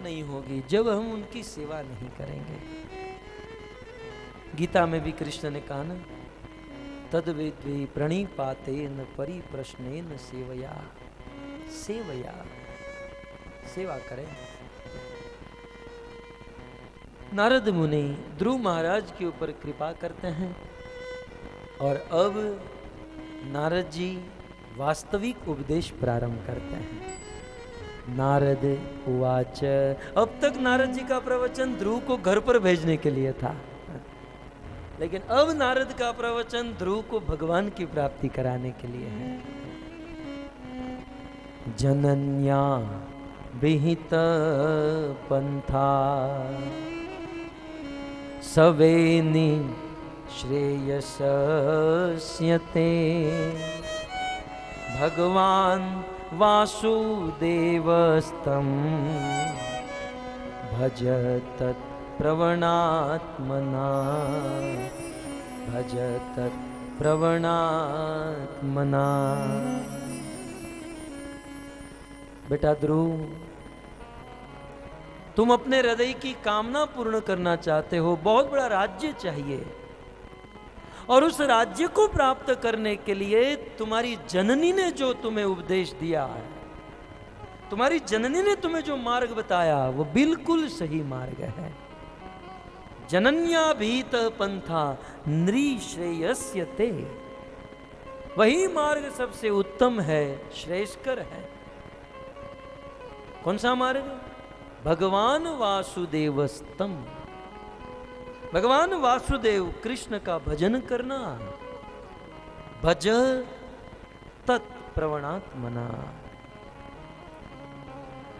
नहीं होगी जब हम उनकी सेवा नहीं करेंगे। गीता में भी कृष्ण ने कहा ना, तद्विद्वी प्रणिपातेन परिप्रश्नेन सेवया, सेवया, सेवा करें। नारद मुनि ध्रुव महाराज के ऊपर कृपा करते हैं और अब नारद जी वास्तविक उपदेश प्रारंभ करते हैं। नारद उवाच, अब तक नारद जी का प्रवचन ध्रुव को घर पर भेजने के लिए था, लेकिन अब नारद का प्रवचन ध्रुव को भगवान की प्राप्ति कराने के लिए है। जनन्या विहित पंथा सवेनि श्रेयस्यते भगवान वासुदेवस्तं भज तत्प्रवणात्मना, भज तत्प्रवणात्मना। बेटा ध्रुव, तुम अपने हृदय की कामना पूर्ण करना चाहते हो, बहुत बड़ा राज्य चाहिए, और उस राज्य को प्राप्त करने के लिए तुम्हारी जननी ने जो तुम्हें उपदेश दिया है, तुम्हारी जननी ने तुम्हें जो मार्ग बताया, वो बिल्कुल सही मार्ग है। जनन्या भीत पंथा नृश्रेयस्यते, वही मार्ग सबसे उत्तम है, श्रेष्ठकर है। कौन सा मार्ग? भगवान वासुदेवस्तम, भगवान वासुदेव कृष्ण का भजन करना। भज तत्प्रवणात्मना,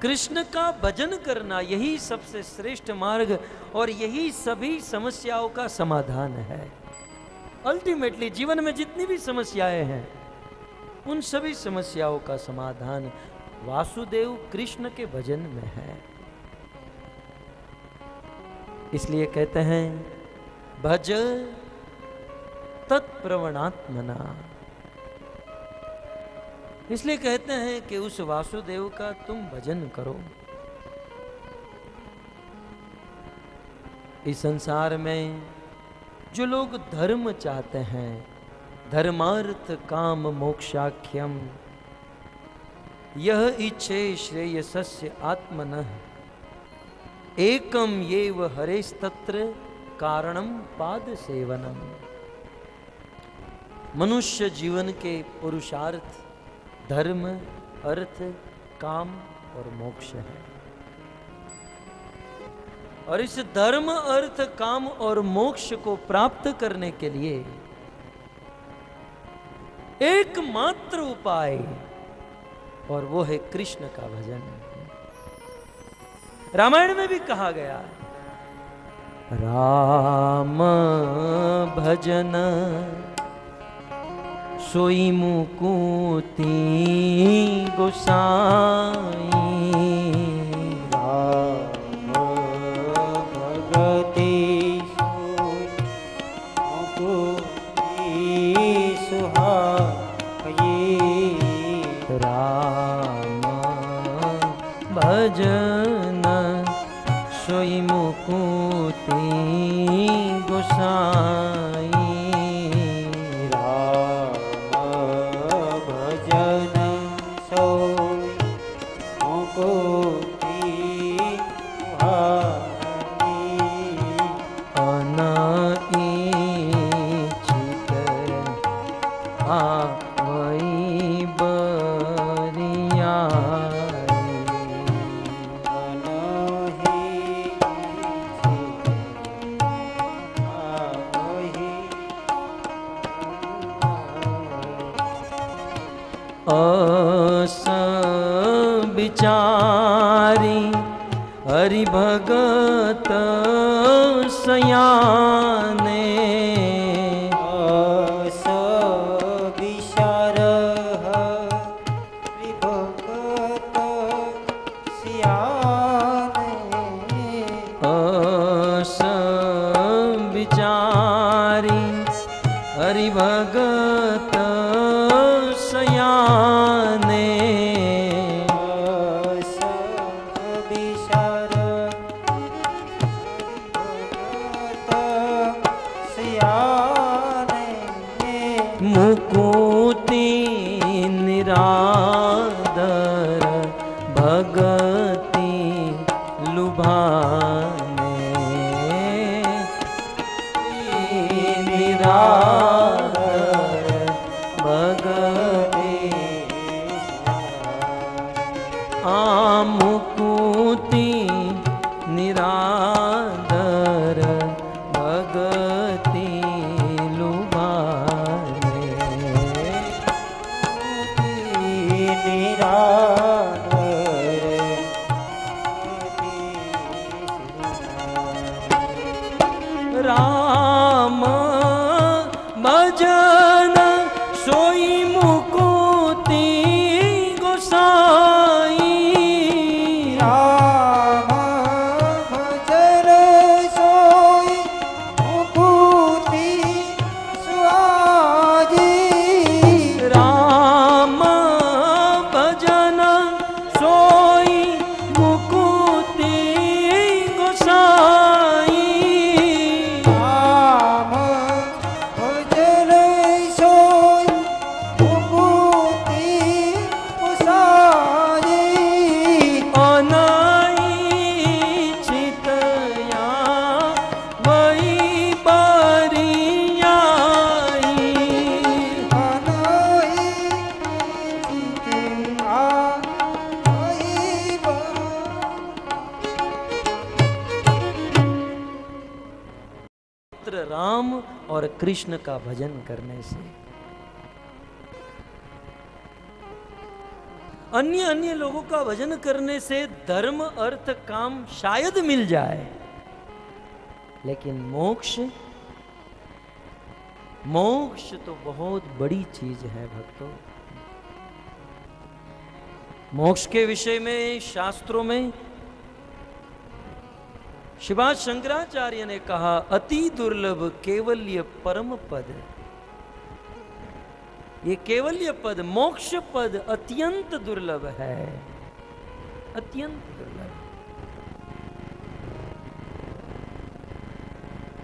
कृष्ण का भजन करना, यही सबसे श्रेष्ठ मार्ग और यही सभी समस्याओं का समाधान है। अल्टीमेटली जीवन में जितनी भी समस्याएं हैं, उन सभी समस्याओं का समाधान वासुदेव कृष्ण के भजन में है। इसलिए कहते हैं भज तत्प्रवणात्मना, इसलिए कहते हैं कि उस वासुदेव का तुम भजन करो। इस संसार में जो लोग धर्म चाहते हैं, धर्मार्थ काम मोक्षाख्यम, यह इच्छे श्रेयसस्य आत्मनः, एकम येव हरेस्तत्र कारणम पाद सेवनम। मनुष्य जीवन के पुरुषार्थ धर्म, अर्थ, काम और मोक्ष है, और इस धर्म, अर्थ, काम और मोक्ष को प्राप्त करने के लिए एकमात्र उपाय, और वो है कृष्ण का भजन। रामायण में भी कहा गया, राम भजन सोई मुकुति गोसाई, राम भगति सोई मुकुति सुहाई, राम भजन सोई मुकुति गोसाई, विचारी हरि भगत सयाने, अस विचार हरि भगत सियाने, अस विचारी हरि भगत सयाने, विचार लुभाने निरादर भगते आमुकुति निरादर भगति लुभाने राम भजन सोई मुकुति गोसाई राम भजन सोई मुकुति सुहाजी राम भजन सोई मुकुति गोसाई राम भजन सोई मुकुति सुहाजी अनाइचितया वही बरियाई मात्र राम और कृष्ण का भजन करने से अन्य अन्य लोगों का भजन करने से धर्म अर्थ काम शायद मिल जाए, लेकिन मोक्ष मोक्ष तो बहुत बड़ी चीज है भक्तों। मोक्ष के विषय में शास्त्रों में श्रीपाद शंकराचार्य ने कहा, अति दुर्लभ केवल्य परम पद। ये केवल्य पद, मोक्ष पद अत्यंत दुर्लभ है, अत्यंत दुर्लभ।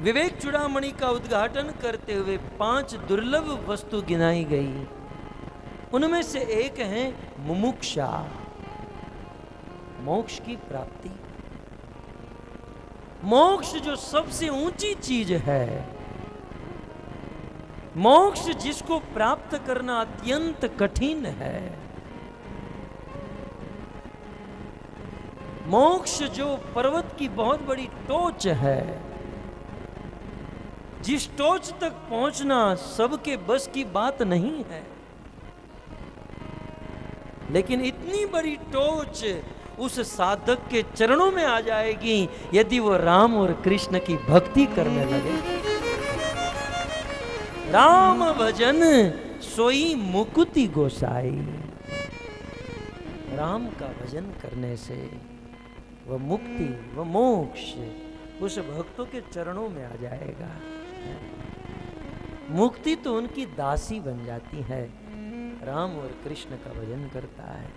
विवेक चूड़ामणि का उद्घाटन करते हुए 5 दुर्लभ वस्तु गिनाई गई। उनमें से एक है मुमुक्षा, मोक्ष की प्राप्ति। मोक्ष जो सबसे ऊंची चीज है, मोक्ष जिसको प्राप्त करना अत्यंत कठिन है, मोक्ष जो पर्वत की बहुत बड़ी टोच है, जिस टोच तक पहुंचना सबके बस की बात नहीं है, लेकिन इतनी बड़ी टोच उस साधक के चरणों में आ जाएगी यदि वो राम और कृष्ण की भक्ति करने लगे। राम भजन सोई मुकुति गोसाई। राम का भजन करने से वह मुक्ति, वह मोक्ष उस भक्तों के चरणों में आ जाएगा। मुक्ति तो उनकी दासी बन जाती है, राम और कृष्ण का भजन करता है।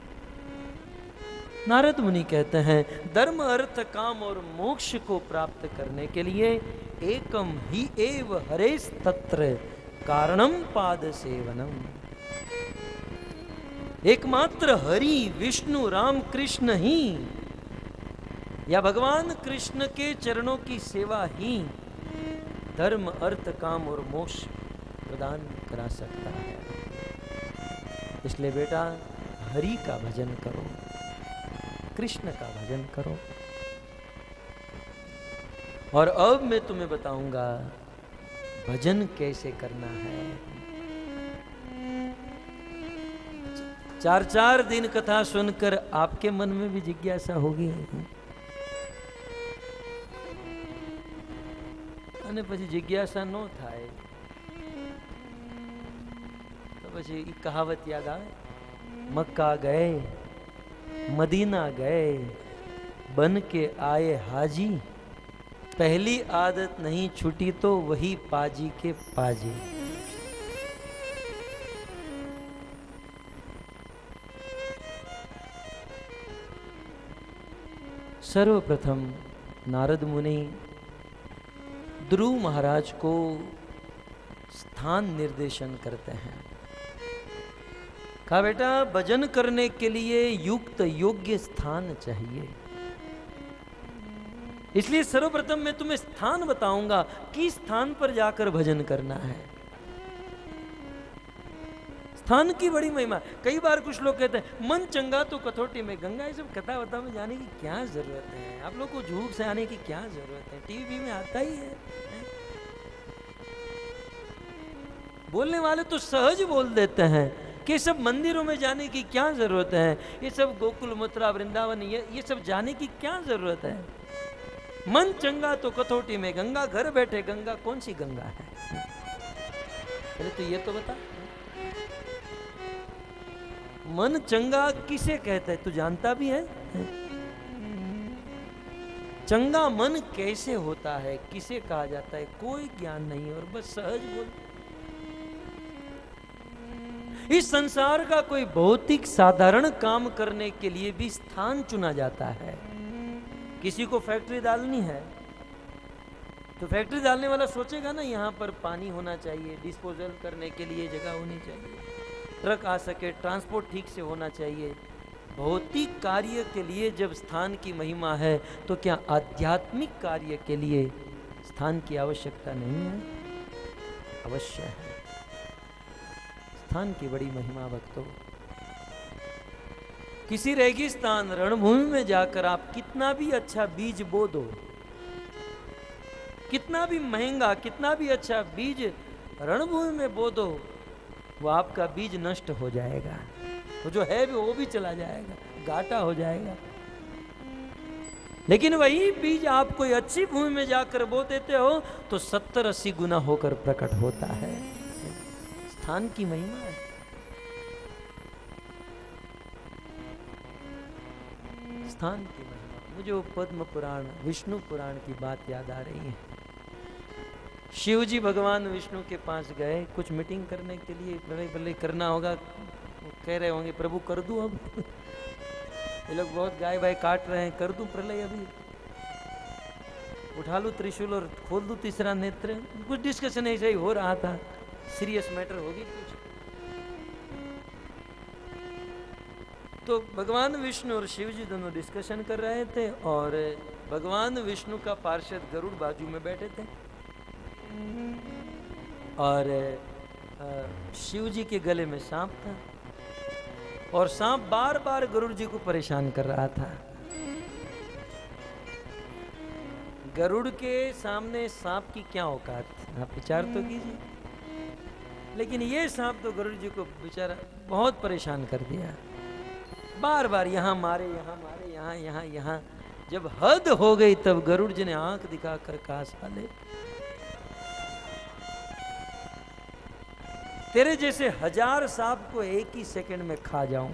नारद मुनि कहते हैं, धर्म अर्थ काम और मोक्ष को प्राप्त करने के लिए एकम ही एव हरेस तत्र कारणम पाद सेवनम। एकमात्र हरि विष्णु राम कृष्ण ही या भगवान कृष्ण के चरणों की सेवा ही धर्म अर्थ काम और मोक्ष प्रदान करा सकता है। इसलिए बेटा हरि का भजन करो, कृष्ण का भजन करो। और अब मैं तुम्हें बताऊंगा भजन कैसे करना है। 4-4 दिन कथा सुनकर आपके मन में भी जिज्ञासा होगी અને પછી जिज्ञासा न થાય तो પછી कहावत याद आवे, मक्का गए मदीना गए बन के आए हाजी, पहली आदत नहीं छूटी तो वही पाजी के पाजी। सर्वप्रथम नारद मुनि ध्रुव महाराज को स्थान निर्देशन करते हैं। कहा बेटा भजन करने के लिए युक्त योग्य स्थान चाहिए। इसलिए सर्वप्रथम मैं तुम्हें स्थान बताऊंगा, किस स्थान पर जाकर भजन करना है। स्थान की बड़ी महिमा। कई बार कुछ लोग कहते हैं मन चंगा तो कसौटी में गंगा। ये सब कथा वथा में जाने की क्या जरूरत है? आप लोग को झूठ से आने की क्या जरूरत है? टीवी में आता ही है। बोलने वाले तो सहज बोल देते हैं कि सब मंदिरों में जाने की क्या जरूरत है, ये सब गोकुल मथुरा वृंदावन ये सब जाने की क्या जरूरत है? मन चंगा तो कसौटी में गंगा, घर बैठे गंगा कौन सी गंगा है? पहले तो ये तो बता, मन चंगा किसे कहते हैं? तू जानता भी है? चंगा मन कैसे होता है, किसे कहा जाता है, कोई ज्ञान नहीं और बस सहज बोल। इस संसार का कोई भौतिक साधारण काम करने के लिए भी स्थान चुना जाता है। किसी को फैक्ट्री डालनी है तो फैक्ट्री डालने वाला सोचेगा ना यहाँ पर पानी होना चाहिए, डिस्पोजल करने के लिए जगह होनी चाहिए, ट्रक आ सके, ट्रांसपोर्ट ठीक से होना चाहिए। भौतिक कार्य के लिए जब स्थान की महिमा है तो क्या आध्यात्मिक कार्य के लिए स्थान की आवश्यकता नहीं है? अवश्य है। स्थान की बड़ी महिमा भक्तों। किसी रेगिस्तान रणभूमि में जाकर आप कितना भी अच्छा बीज बो दो, कितना भी महंगा, कितना भी अच्छा बीज रणभूमि में बो दो, वो आपका बीज नष्ट हो जाएगा। वो जो है भी वो भी चला जाएगा, घाटा हो जाएगा। लेकिन वही बीज आप कोई अच्छी भूमि में जाकर बो देते हो तो 70-80 गुना होकर प्रकट होता है। स्थान की महिमा है। स्थान की महिमा। मुझे वो पद्म पुराण, विष्णु पुराण की बात याद आ रही है। शिव जी भगवान विष्णु के पास गए कुछ मीटिंग करने के लिए, बल्ले करना होगा। वो कह रहे होंगे प्रभु कर दूं अब ये लोग बहुत गाय भाई काट रहे हैं, कर दूं प्रलय अभी, उठा लूं त्रिशूल और खोल दूं तीसरा नेत्र। कुछ डिस्कशन ऐसा ही हो रहा था, सीरियस मैटर होगी कुछ। तो भगवान विष्णु और शिव जी दोनों डिस्कशन कर रहे थे और भगवान विष्णु का पार्षद गरुड़ बाजू में बैठे थे और शिव जी के गले में सांप था और सांप बार बार गरुड़ जी को परेशान कर रहा था। गरुड़ के सामने सांप की क्या औकात, आप विचार तो कीजिए। लेकिन ये सांप तो गरुड़ जी को बेचारा बहुत परेशान कर दिया, बार बार यहाँ मारे, यहाँ मारे, यहाँ यहाँ यहाँ। जब हद हो गई तब गरुड़ जी ने आंख दिखाकर कहा, साले तेरे जैसे 1000 सांप को एक ही सेकंड में खा जाऊं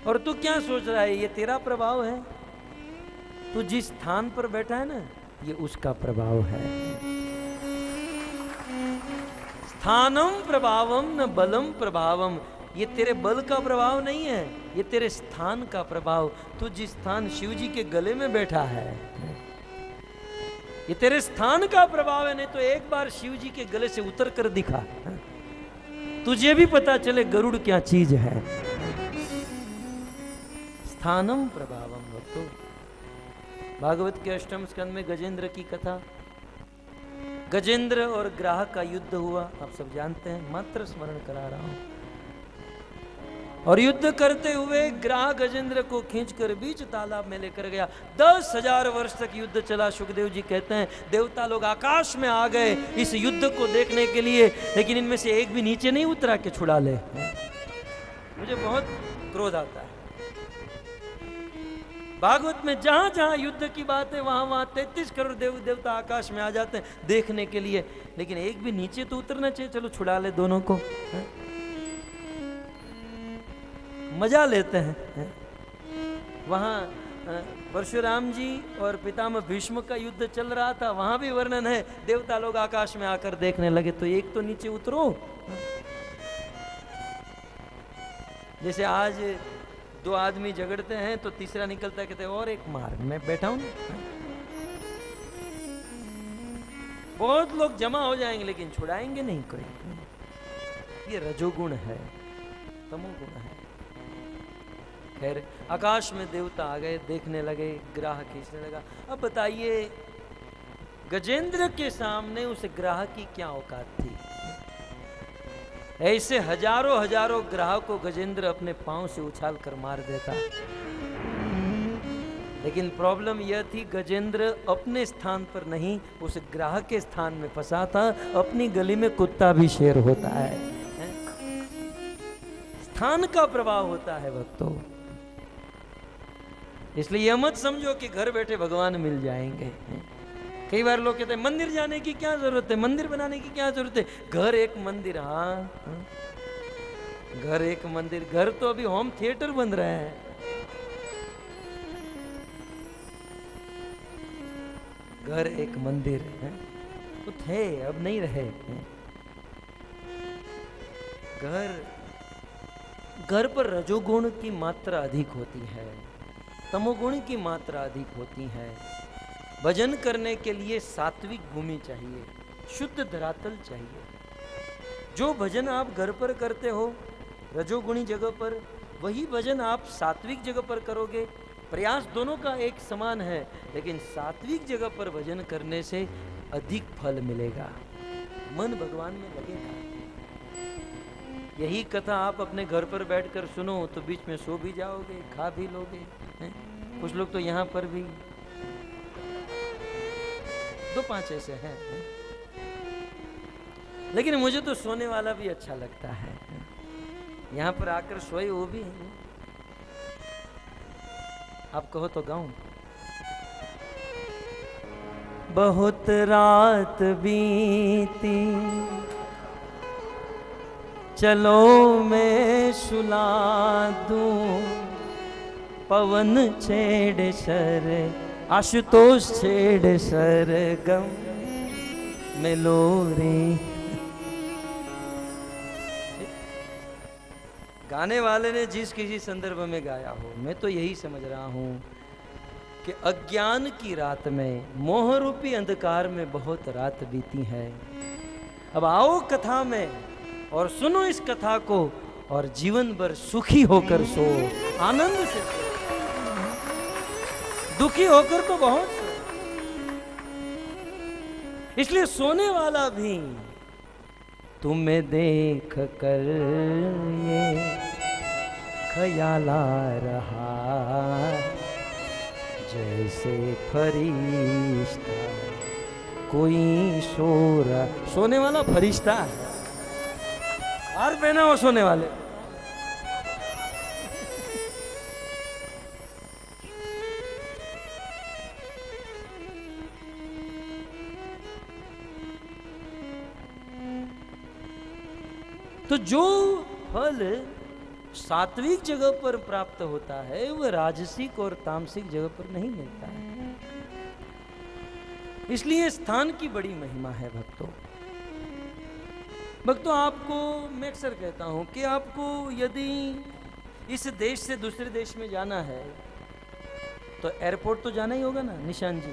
और तू क्या सोच रहा है ये तेरा प्रभाव है? तू जिस स्थान पर बैठा है ना, ये उसका प्रभाव है। स्थानम प्रभावम न बलम प्रभावम। ये तेरे बल का प्रभाव नहीं है, ये तेरे स्थान का प्रभाव। तू जिस स्थान शिव जी के गले में बैठा है, ये तेरे स्थान का प्रभाव है। नहीं तो एक बार शिव जी के गले से उतर कर दिखा, तुझे भी पता चले गरुड़ क्या चीज है। स्थानम प्रभावम। भक्तों, भागवत के 8वें स्कंद में गजेंद्र की कथा, गजेंद्र और ग्राह का युद्ध हुआ, आप सब जानते हैं, मात्र स्मरण करा रहा हूं। और युद्ध करते हुए ग्राह गजेंद्र को खींचकर बीच तालाब में लेकर गया। 10,000 वर्ष तक युद्ध चला। सुखदेव जी कहते हैं देवता लोग आकाश में आ गए इस युद्ध को देखने के लिए, लेकिन इनमें से एक भी नीचे नहीं उतरा के छुड़ा ले। मुझे बहुत क्रोध आता है। भागवत में जहां जहां युद्ध की बात है वहां वहां 33 करोड़ देवता आकाश में आ जाते हैं देखने के लिए, लेकिन एक भी नीचे तो उतरना चाहिए। चलो छुड़ा ले दोनों को, मजा लेते हैं। वहां परशुराम जी और पितामह भीष्म का युद्ध चल रहा था, वहां भी वर्णन है, देवता लोग आकाश में आकर देखने लगे। तो एक तो नीचे उतरो। जैसे आज 2 आदमी झगड़ते हैं तो तीसरा निकलता है, कहते हैं और एक मार, मैं बैठा हूं। बहुत लोग जमा हो जाएंगे लेकिन छुड़ाएंगे नहीं कोई। ये रजोगुण है, तमोगुण है। खैर आकाश में देवता आ गए, देखने लगे, ग्राह खींचने लगा। अब बताइए गजेंद्र के सामने उस ग्राह की क्या औकात थी? ऐसे हजारों हजारों ग्राह को गजेंद्र अपने पांव से उछाल कर मार देता। लेकिन प्रॉब्लम यह थी गजेंद्र अपने स्थान पर नहीं, उस ग्राह के स्थान में फंसा था। अपनी गली में कुत्ता भी शेर होता है, स्थान का प्रभाव होता है भक्तों। इसलिए यह मत समझो कि घर बैठे भगवान मिल जाएंगे। कई बार लोग कहते हैं मंदिर जाने की क्या जरूरत है, मंदिर बनाने की क्या जरूरत है। घर एक मंदिर, हाँ घर एक मंदिर। घर तो अभी होम थिएटर बन रहा है। घर एक मंदिर है, तो थे, अब नहीं रहे। घर पर रजोगुण की मात्रा अधिक होती है, तमोगुण की मात्रा अधिक होती है। भजन करने के लिए सात्विक भूमि चाहिए, शुद्ध धरातल चाहिए। जो भजन आप घर पर करते हो रजोगुणी जगह पर, वही भजन आप सात्विक जगह पर करोगे। प्रयास दोनों का एक समान है, लेकिन सात्विक जगह पर भजन करने से अधिक फल मिलेगा, मन भगवान में लगेगा। यही कथा आप अपने घर पर बैठकर सुनो तो बीच में सो भी जाओगे, खा भी लोगे। कुछ लोग तो यहाँ पर भी 2-5 ऐसे हैं। लेकिन मुझे तो सोने वाला भी अच्छा लगता है। यहाँ पर आकर सोए वो भी है। आप कहो तो गाऊं। बहुत रात बीती चलो मैं सुला दूं, पवन छेड़ सर आशुतोष छेड़ सर गम मिलो रे। गाने वाले ने जिस किसी संदर्भ में गाया हो, मैं तो यही समझ रहा हूं कि अज्ञान की रात में, मोह रूपी अंधकार में बहुत रात बीती है। अब आओ कथा में और सुनो इस कथा को और जीवन भर सुखी होकर सो, आनंद से सो। दुखी होकर तो बहुत सो। इसलिए सोने वाला भी तुम्हें देख कर ये ख्याल आ रहा, जैसे फरिश्ता कोई सो रहा। सोने वाला फरिश्ता है। हार पहना हो सोने वाले। तो जो फल सात्विक जगह पर प्राप्त होता है वह राजसिक और तामसिक जगह पर नहीं मिलता है। इसलिए स्थान की बड़ी महिमा है भक्तों। आपको मैं अक्सर कहता हूं कि आपको यदि इस देश से दूसरे देश में जाना है तो एयरपोर्ट तो जाना ही होगा ना। निशान जी,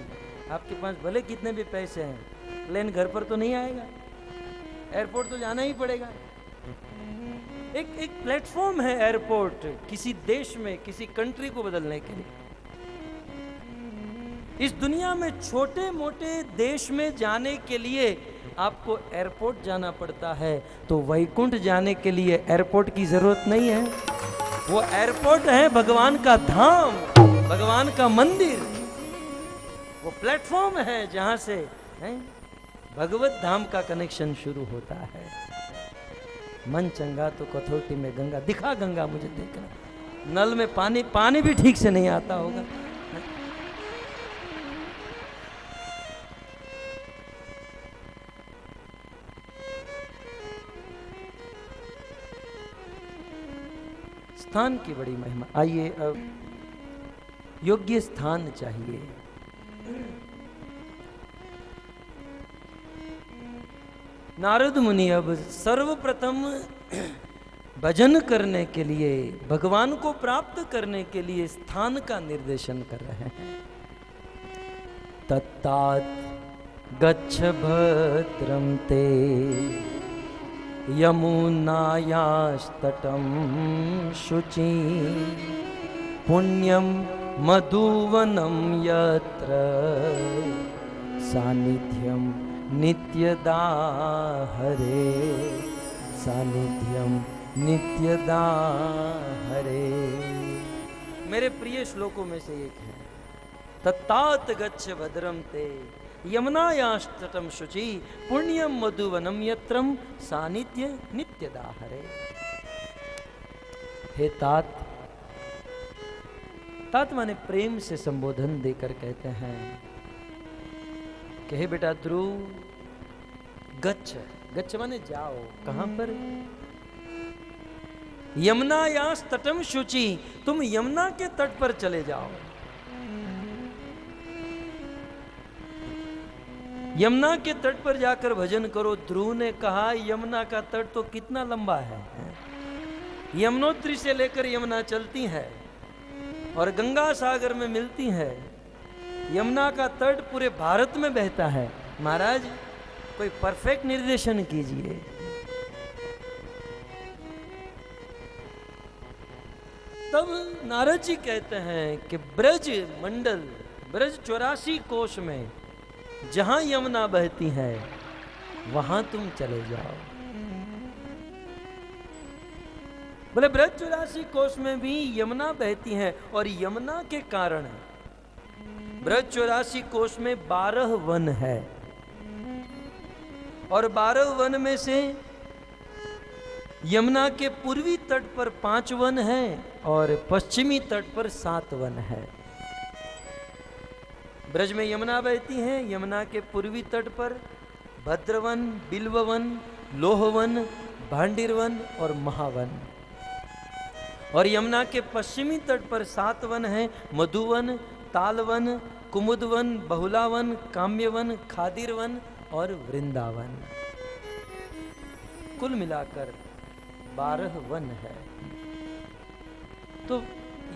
आपके पास भले कितने भी पैसे हैं, प्लेन घर पर तो नहीं आएगा, एयरपोर्ट तो जाना ही पड़ेगा। एक प्लेटफॉर्म है एयरपोर्ट किसी देश में, किसी कंट्री को बदलने के लिए। इस दुनिया में छोटे मोटे देश में जाने के लिए आपको एयरपोर्ट जाना पड़ता है, तो वैकुंठ जाने के लिए एयरपोर्ट की जरूरत नहीं है। वो एयरपोर्ट है भगवान का धाम, भगवान का मंदिर। वो प्लेटफॉर्म है जहां से भगवत धाम का कनेक्शन शुरू होता है। मन चंगा तो कथौटी में गंगा, दिखा गंगा मुझे देखना। नल में पानी भी ठीक से नहीं आता होगा। स्थान की बड़ी महिमा। आइए अब योग्य स्थान चाहिए। नारद मुनि अब सर्वप्रथम भजन करने के लिए, भगवान को प्राप्त करने के लिए स्थान का निर्देशन कर रहे हैं। तत्तात गच्छ भद्रं ते यमुनायास्तटं शुचि पुण्यम मधुवनम यत्र सानिध्यम नित्यदा हरे, सानिध्यम नित्यदा हरे। मेरे प्रिय श्लोकों में से एक है, तत्तात गच्छ भद्रम ते यमुनायास्तटम शुचि पुण्यम मधुवनम यत्रम सानिध्य नित्यदा हरे। हे तात, तात माने प्रेम से संबोधन देकर कहते हैं कि हे बेटा ध्रुव, गच्छ, गच्छ माने जाओ, कहां पर? यमुनायास तटम शुचि, तुम यमुना के तट पर चले जाओ। यमुना के तट पर जाकर भजन करो। ध्रुव ने कहा यमुना का तट तो कितना लंबा है, यमुनोत्री से लेकर यमुना चलती है और गंगा सागर में मिलती है। यमुना का तट पूरे भारत में बहता है। महाराज कोई परफेक्ट निर्देशन कीजिए। तब नारद जी कहते हैं कि ब्रज मंडल, ब्रज 84 कोश में जहां यमुना बहती है वहां तुम चले जाओ। बोले ब्रज 84 कोश में भी यमुना बहती है और यमुना के कारण ब्रज 84 कोश में 12 वन है और 12 वन में से यमुना के पूर्वी तट पर 5 वन है और पश्चिमी तट पर 7 वन है। ब्रज में यमुना बहती है। यमुना के पूर्वी तट पर भद्रवन, बिल्ववन, लोहवन, भांडिरवन और महावन, और यमुना के पश्चिमी तट पर 7 वन है, मधुवन, तालवन, कुमुदवन, बहुलावन, काम्यवन, खादिरवन और वृंदावन। कुल मिलाकर 12 वन है। तो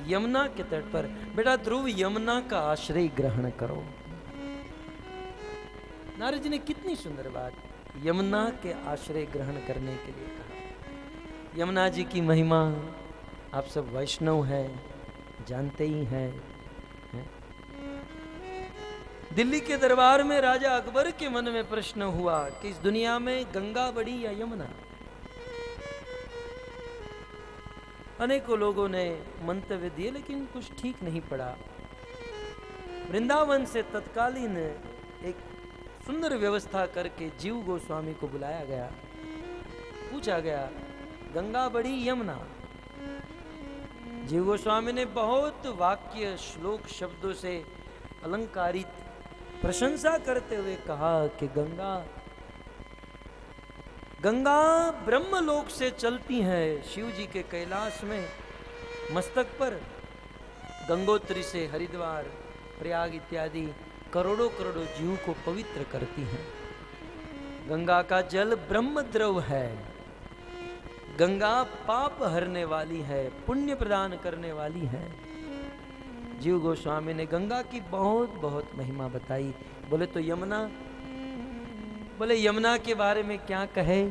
यमुना के तट पर बेटा ध्रुव यमुना का आश्रय ग्रहण करो। नारद जी ने कितनी सुंदर बात यमुना के आश्रय ग्रहण करने के लिए कहा। यमुना जी की महिमा आप सब वैष्णव है, जानते ही हैं। दिल्ली के दरबार में राजा अकबर के मन में प्रश्न हुआ कि इस दुनिया में गंगा बड़ी या यमुना? अनेकों लोगों ने मंतव्य दिए लेकिन कुछ ठीक नहीं पड़ा। वृंदावन से तत्कालीन एक सुंदर व्यवस्था करके जीव गोस्वामी को बुलाया गया। पूछा गया गंगा बड़ी यमुना? जीव गोस्वामी ने बहुत वाक्य, श्लोक, शब्दों से अलंकारित प्रशंसा करते हुए कहा कि गंगा ब्रह्मलोक से चलती है। शिव जी के कैलाश में मस्तक पर गंगोत्री से हरिद्वार, प्रयाग इत्यादि करोड़ों करोड़ों जीव को पवित्र करती हैं। गंगा का जल ब्रह्म द्रव है। गंगा पाप हरने वाली है, पुण्य प्रदान करने वाली है। जीव गोस्वामी ने गंगा की बहुत बहुत महिमा बताई। बोले तो यमुना? बोले यमुना के बारे में क्या कहे?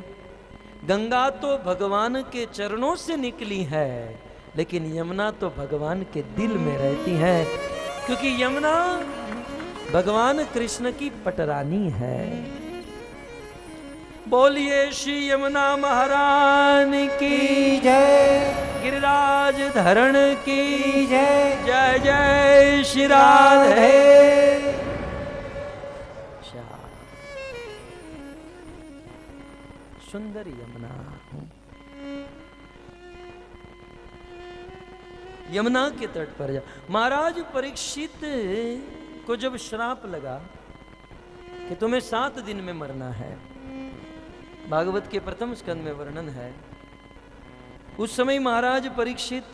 गंगा तो भगवान के चरणों से निकली है, लेकिन यमुना तो भगवान के दिल में रहती है, क्योंकि यमुना भगवान कृष्ण की पटरानी है। बोलिए श्री यमुना महारानी की जय, गिरिराज धरण की जय, जय जय श्री राधे। सुंदर यमुना हूं। यमुना के तट पर जा। महाराज परीक्षित को जब श्राप लगा कि तुम्हें 7 दिन में मरना है, भागवत के प्रथम स्कंद में वर्णन है, उस समय महाराज परीक्षित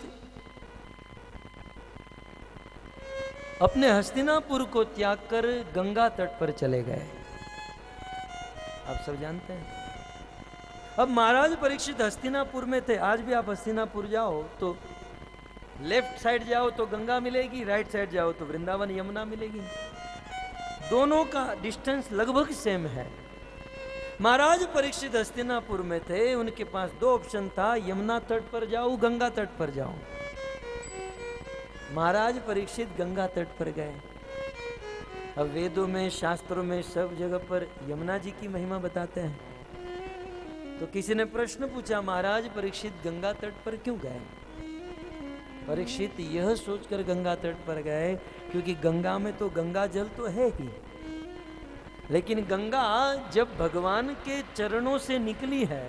अपने हस्तिनापुर को त्याग कर गंगा तट पर चले गए। आप सब जानते हैं। अब महाराज परीक्षित हस्तिनापुर में थे। आज भी आप हस्तिनापुर जाओ तो लेफ्ट साइड जाओ तो गंगा मिलेगी, राइट साइड जाओ तो वृंदावन यमुना मिलेगी। दोनों का डिस्टेंस लगभग सेम है। महाराज परीक्षित हस्तिनापुर में थे। उनके पास 2 ऑप्शन था, यमुना तट पर जाओ, गंगा तट पर जाओ। महाराज परीक्षित गंगा तट पर गए। अब वेदों में, शास्त्रों में, सब जगह पर यमुना जी की महिमा बताते हैं। तो किसी ने प्रश्न पूछा, महाराज परीक्षित गंगा तट पर क्यों गए? परीक्षित यह सोचकर गंगा तट पर गए क्योंकि गंगा में तो गंगा जल तो है ही, लेकिन गंगा जब भगवान के चरणों से निकली है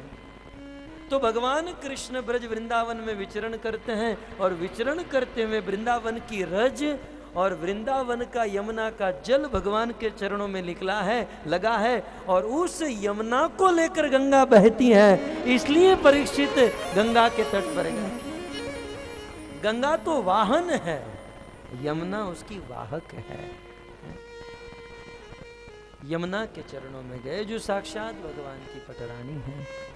तो भगवान कृष्ण ब्रज वृंदावन में विचरण करते हैं, और विचरण करते हुए वृंदावन की रज और वृंदावन का यमुना का जल भगवान के चरणों में निकला है, लगा है, और उस यमुना को लेकर गंगा बहती है। इसलिए परीक्षित गंगा के तट पर गए। गंगा तो वाहन है, यमुना उसकी वाहक है। यमुना के चरणों में गए जो साक्षात भगवान की पटरानी है।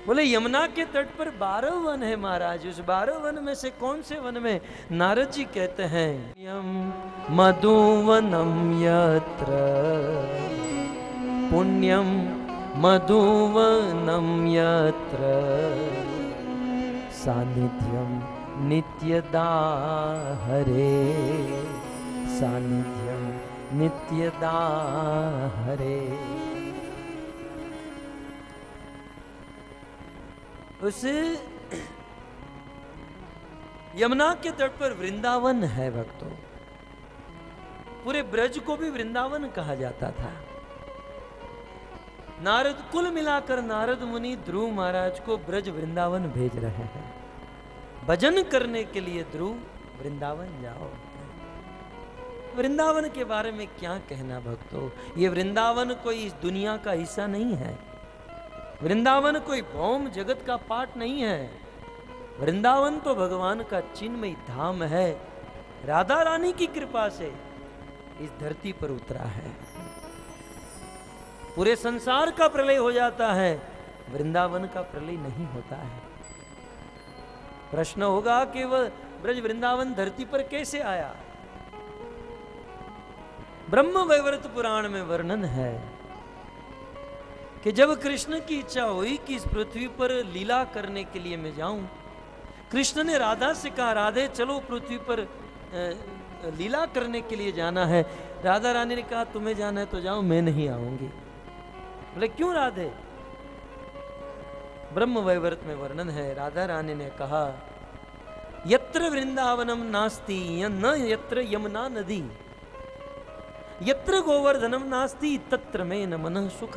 बोले यमुना के तट पर 12 वन है महाराज, उस 12 वन में से कौन से वन में? नारद जी कहते हैं, यम मधुवनम यत्र पुण्यम मधुवनम यत्र सानिध्यम नित्यदा हरे, सानिध्यम नित्यदा हरे। उस यमुना के तट पर वृंदावन है भक्तों। पूरे ब्रज को भी वृंदावन कहा जाता था। नारद, कुल मिलाकर नारद मुनि ध्रुव महाराज को ब्रज वृंदावन भेज रहे हैं। भजन करने के लिए ध्रुव वृंदावन जाओ। वृंदावन के बारे में क्या कहना भक्तों, ये वृंदावन कोई इस दुनिया का हिस्सा नहीं है। वृंदावन कोई भौम जगत का पार्ट नहीं है। वृंदावन तो भगवान का चिन्मयी धाम है, राधा रानी की कृपा से इस धरती पर उतरा है। पूरे संसार का प्रलय हो जाता है, वृंदावन का प्रलय नहीं होता है। प्रश्न होगा कि वह ब्रज वृंदावन धरती पर कैसे आया? ब्रह्म वैवर्त पुराण में वर्णन है कि जब कृष्ण की इच्छा हुई कि इस पृथ्वी पर लीला करने के लिए मैं जाऊं, कृष्ण ने राधा से कहा, राधे चलो पृथ्वी पर लीला करने के लिए जाना है। राधा रानी ने कहा, तुम्हें जाना है तो जाओ, मैं नहीं आऊंगी। बोले क्यों राधे? ब्रह्म वैवर्त में वर्णन है, राधा रानी ने कहा, यत्र वृंदावनम नास्ति न यत्र यमुना नदी, यत्र गोवर्धनम नास्ति तत्र में न मनः सुख।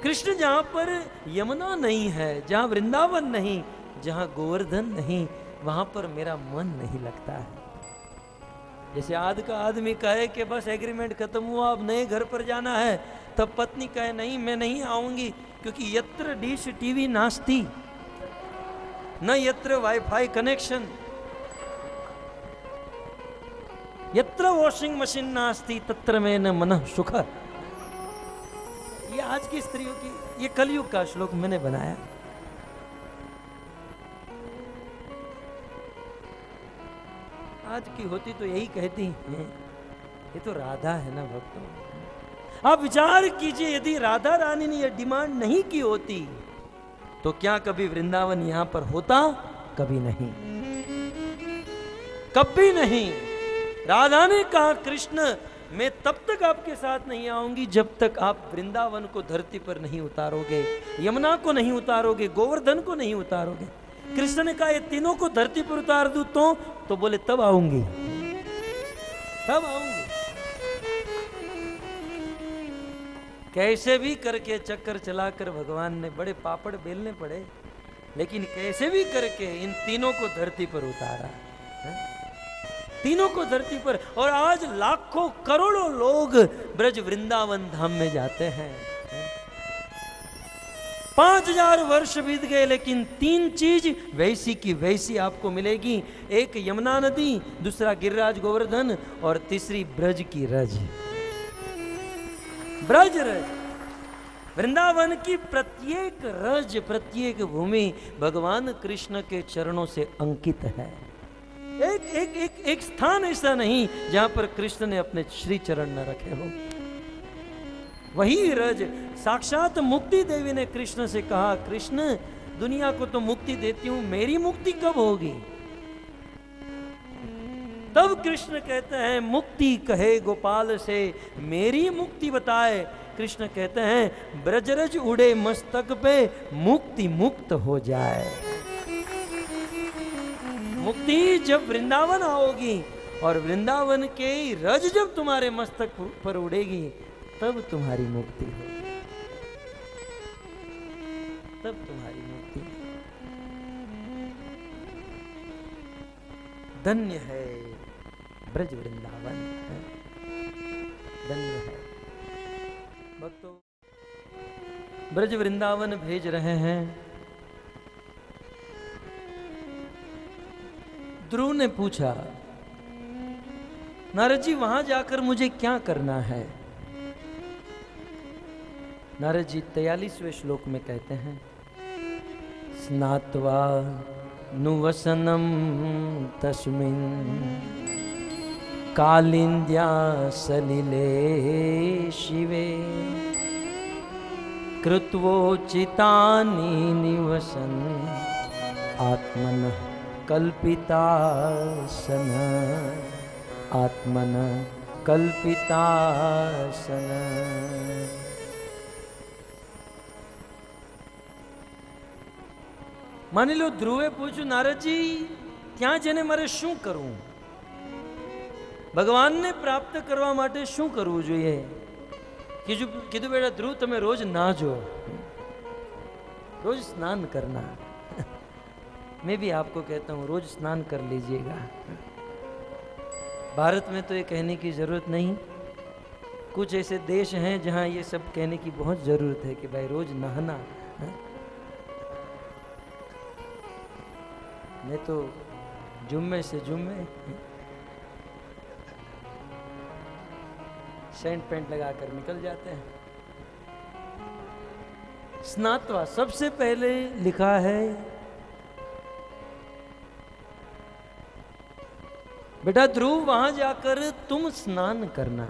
कृष्ण जहां पर यमुना नहीं है, जहां वृंदावन नहीं, जहां गोवर्धन नहीं, वहां पर मेरा मन नहीं लगता है। जैसे आज का आदमी कहे कि बस एग्रीमेंट खत्म हुआ, अब नए घर पर जाना है, तब पत्नी कहे नहीं मैं नहीं आऊंगी, क्योंकि यत्र डिश टीवी नास्ती न यत्र वाईफाई कनेक्शन, यत्र वॉशिंग मशीन नास्ती तत्र में न मनः सुख। ये आज की स्त्रियों की, ये कलयुग का श्लोक मैंने बनाया। आज की होती तो यही कहती है, ये तो राधा है ना भक्तों। आप विचार कीजिए, यदि राधा रानी ने यह डिमांड नहीं की होती तो क्या कभी वृंदावन यहां पर होता? कभी नहीं, कभी नहीं। राधा ने कहा, कृष्ण मैं तब तक आपके साथ नहीं आऊंगी जब तक आप वृंदावन को धरती पर नहीं उतारोगे, यमुना को नहीं उतारोगे, गोवर्धन को नहीं उतारोगे। कृष्ण ने कहा, ये तीनों को धरती पर उतार दूं तो बोले तब आऊंगी, तब आऊंगी। कैसे भी करके चक्कर चलाकर भगवान ने बड़े पापड़ बेलने पड़े, लेकिन कैसे भी करके इन तीनों को धरती पर उतारा, तीनों को धरती पर। और आज लाखों करोड़ों लोग ब्रज वृंदावन धाम में जाते हैं। 5000 वर्ष बीत गए, लेकिन 3 चीज वैसी की वैसी आपको मिलेगी। एक यमुना नदी, दूसरा गिरिराज गोवर्धन, और तीसरी ब्रज की रज। ब्रज रज, वृंदावन की प्रत्येक रज, प्रत्येक भूमि भगवान कृष्ण के चरणों से अंकित है। एक स्थान ऐसा नहीं जहां पर कृष्ण ने अपने श्री चरण न रखे हो। वही रज, साक्षात मुक्ति देवी ने कृष्ण से कहा, कृष्ण दुनिया को तो मुक्ति देती हूं, मेरी मुक्ति कब होगी? तब कृष्ण कहते हैं मुक्ति कहे गोपाल से, मेरी मुक्ति बताए। कृष्ण कहते हैं ब्रजरज उड़े मस्तक पे, मुक्ति मुक्त हो जाए। मुक्ति जब वृंदावन आओगी और वृंदावन के रज जब तुम्हारे मस्तक पर उड़ेगी, तब तुम्हारी मुक्ति होगी, तब तुम्हारी मुक्ति। धन्य है ब्रज वृंदावन, धन्य है। भक्तों, ब्रज वृंदावन भेज रहे हैं। ध्रुव ने पूछा, नारद जी वहां जाकर मुझे क्या करना है? नारद जी 43वें श्लोक में कहते हैं, स्नात्वा नुवसनम तस्मिन् कालिंद्या सलिले शिवे कृत्वोचितानि निवसन आत्मनः कल्पितासन, आत्मनः कल्पितासन। માની લો ધ્રુવે પૂછ્યું, નારદજી ત્યાં જઈને મારે શું કરવું? ભગવાનને પ્રાપ્ત કરવા માટે શું કરવું જોઈએ? કીધું બેટા ધ્રુવ, તમે રોજ નાજો, रोज स्नान करना। मैं भी आपको कहता हूँ रोज स्नान कर लीजिएगा। भारत में तो ये कहने की जरूरत नहीं, कुछ ऐसे देश हैं जहाँ ये सब कहने की बहुत जरूरत है कि भाई रोज नहाना। मैं तो जुम्मे से जुम्मे सेंट पेंट लगाकर निकल जाते हैं। स्नात्वा सबसे पहले लिखा है, बेटा ध्रुव वहां जाकर तुम स्नान करना।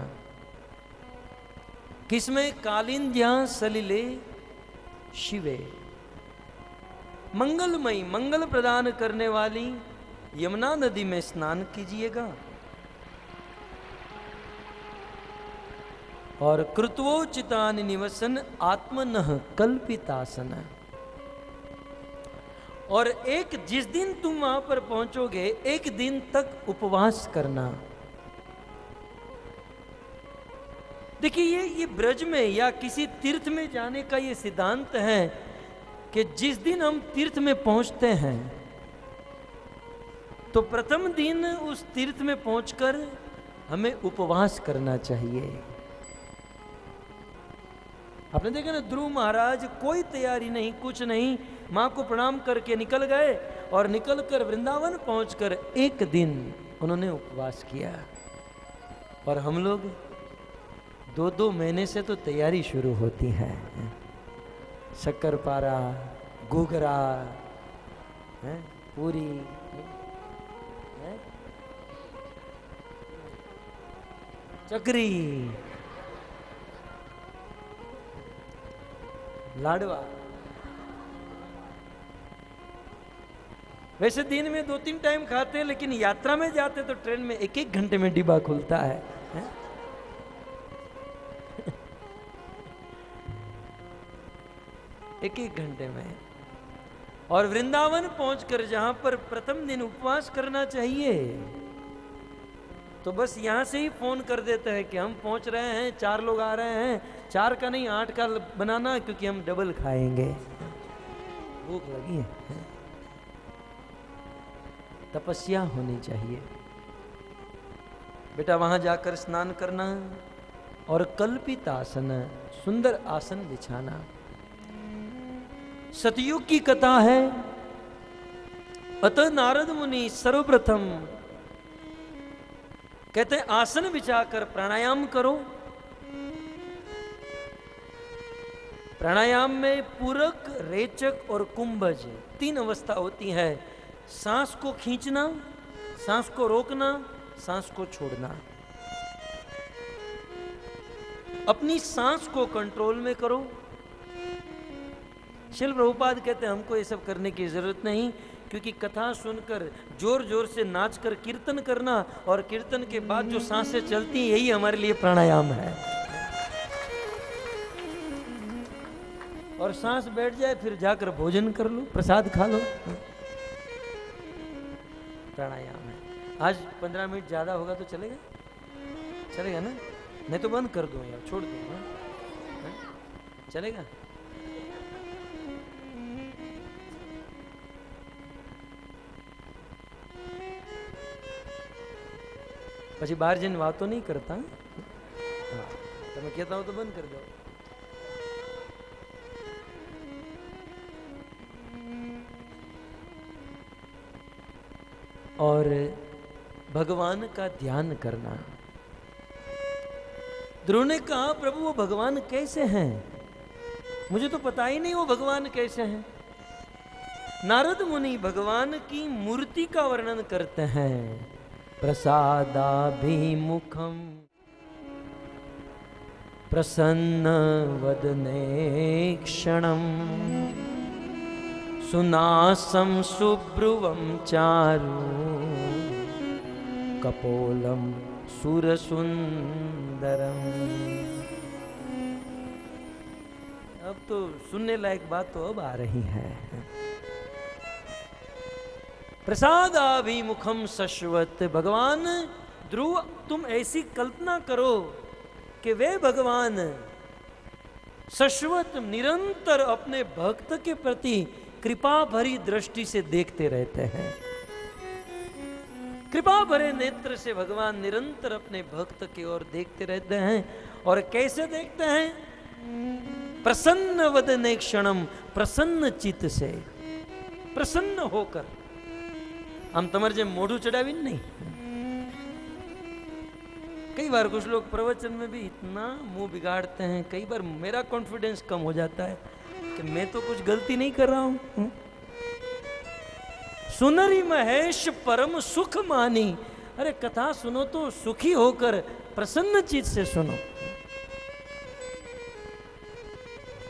किसमें? कालिंद्या सलिले शिवे, मंगलमयी मंगल प्रदान करने वाली यमुना नदी में स्नान कीजिएगा। और कृत्वोचितानि निवसन आत्मनः कल्पितासन, और एक जिस दिन तुम वहां पर पहुंचोगे एक दिन तक उपवास करना। देखिए ये ब्रज में या किसी तीर्थ में जाने का ये सिद्धांत है कि जिस दिन हम तीर्थ में पहुंचते हैं तो प्रथम दिन उस तीर्थ में पहुंचकर हमें उपवास करना चाहिए। आपने देखा ना, ध्रुव महाराज कोई तैयारी नहीं, कुछ नहीं, मां को प्रणाम करके निकल गए और निकलकर वृंदावन पहुंचकर एक दिन उन्होंने उपवास किया। और हम लोग 2-2 महीने से तो तैयारी शुरू होती है। शक्करपारा, घूघरा, पूरी, चकरी, लाडवा। वैसे दिन में 2-3 टाइम खाते हैं, लेकिन यात्रा में जाते तो ट्रेन में 1-1 घंटे में डिब्बा खुलता है। एक 1 घंटे में। और वृंदावन पहुंचकर जहां पर प्रथम दिन उपवास करना चाहिए, तो बस यहां से ही फोन कर देता है कि हम पहुंच रहे हैं, 4 लोग आ रहे हैं। 4 का नहीं 8 का बनाना, क्योंकि हम डबल खाएंगे, भूख लगी है। तपस्या होनी चाहिए। बेटा वहां जाकर स्नान करना और कल्पित आसन, सुंदर आसन बिछाना। सतयुग की कथा है। अतः नारद मुनि सर्वप्रथम कहते हैं आसन बिछाकर प्राणायाम करो। प्राणायाम में पूरक, रेचक और कुंभज 3 अवस्था होती है। सांस को खींचना, सांस को रोकना, सांस को छोड़ना। अपनी सांस को कंट्रोल में करो शिल प्रभुपाद कहते हैं हमको ये सब करने की जरूरत नहीं, क्योंकि कथा सुनकर जोर जोर से नाचकर कीर्तन करना और कीर्तन के बाद जो सांसें चलती हैं यही हमारे लिए प्राणायाम है। और सांस बैठ जाए फिर जाकर भोजन कर लो, प्रसाद खा लो, प्राणायाम है। आज 15 मिनट ज्यादा होगा तो चलेगा, चलेगा ना? नहीं तो बंद कर दूं यार, छोड़ दूं। हाँ? चलेगा? પછી બહાર જઈને વાતો નહીં કરતા। હા, તમે કહેતા હો તો બંધ કરી દો। और भगवान का ध्यान करना। ध्रुव ने कहा प्रभु वो भगवान कैसे हैं, मुझे तो पता ही नहीं वो भगवान कैसे हैं। नारद मुनि भगवान की मूर्ति का वर्णन करते हैं। प्रसादाभिमुखम प्रसन्न वदने क्षणम सुनासम सुब्रुवम चारु कपोलम सुरसुंदरम। अब तो सुनने लायक बात तो अब आ रही है। प्रसादाभिमुखम शश्वत। भगवान ध्रुव तुम ऐसी कल्पना करो कि वे भगवान शश्वत निरंतर अपने भक्त के प्रति कृपा भरी दृष्टि से देखते रहते हैं। कृपा भरे नेत्र से भगवान निरंतर अपने भक्त की ओर देखते रहते हैं। और कैसे देखते हैं? प्रसन्न वदने क्षणम, प्रसन्न चित्त से, प्रसन्न होकर। हम तमर जे मोढ़ू चढ़ावी नहीं। कई बार कुछ लोग प्रवचन में भी इतना मुंह बिगाड़ते हैं, कई बार मेरा कॉन्फिडेंस कम हो जाता है कि मैं तो कुछ गलती नहीं कर रहा हूं। सुनरी महेश परम सुख मानी। अरे कथा सुनो तो सुखी होकर प्रसन्न चित्त से सुनो,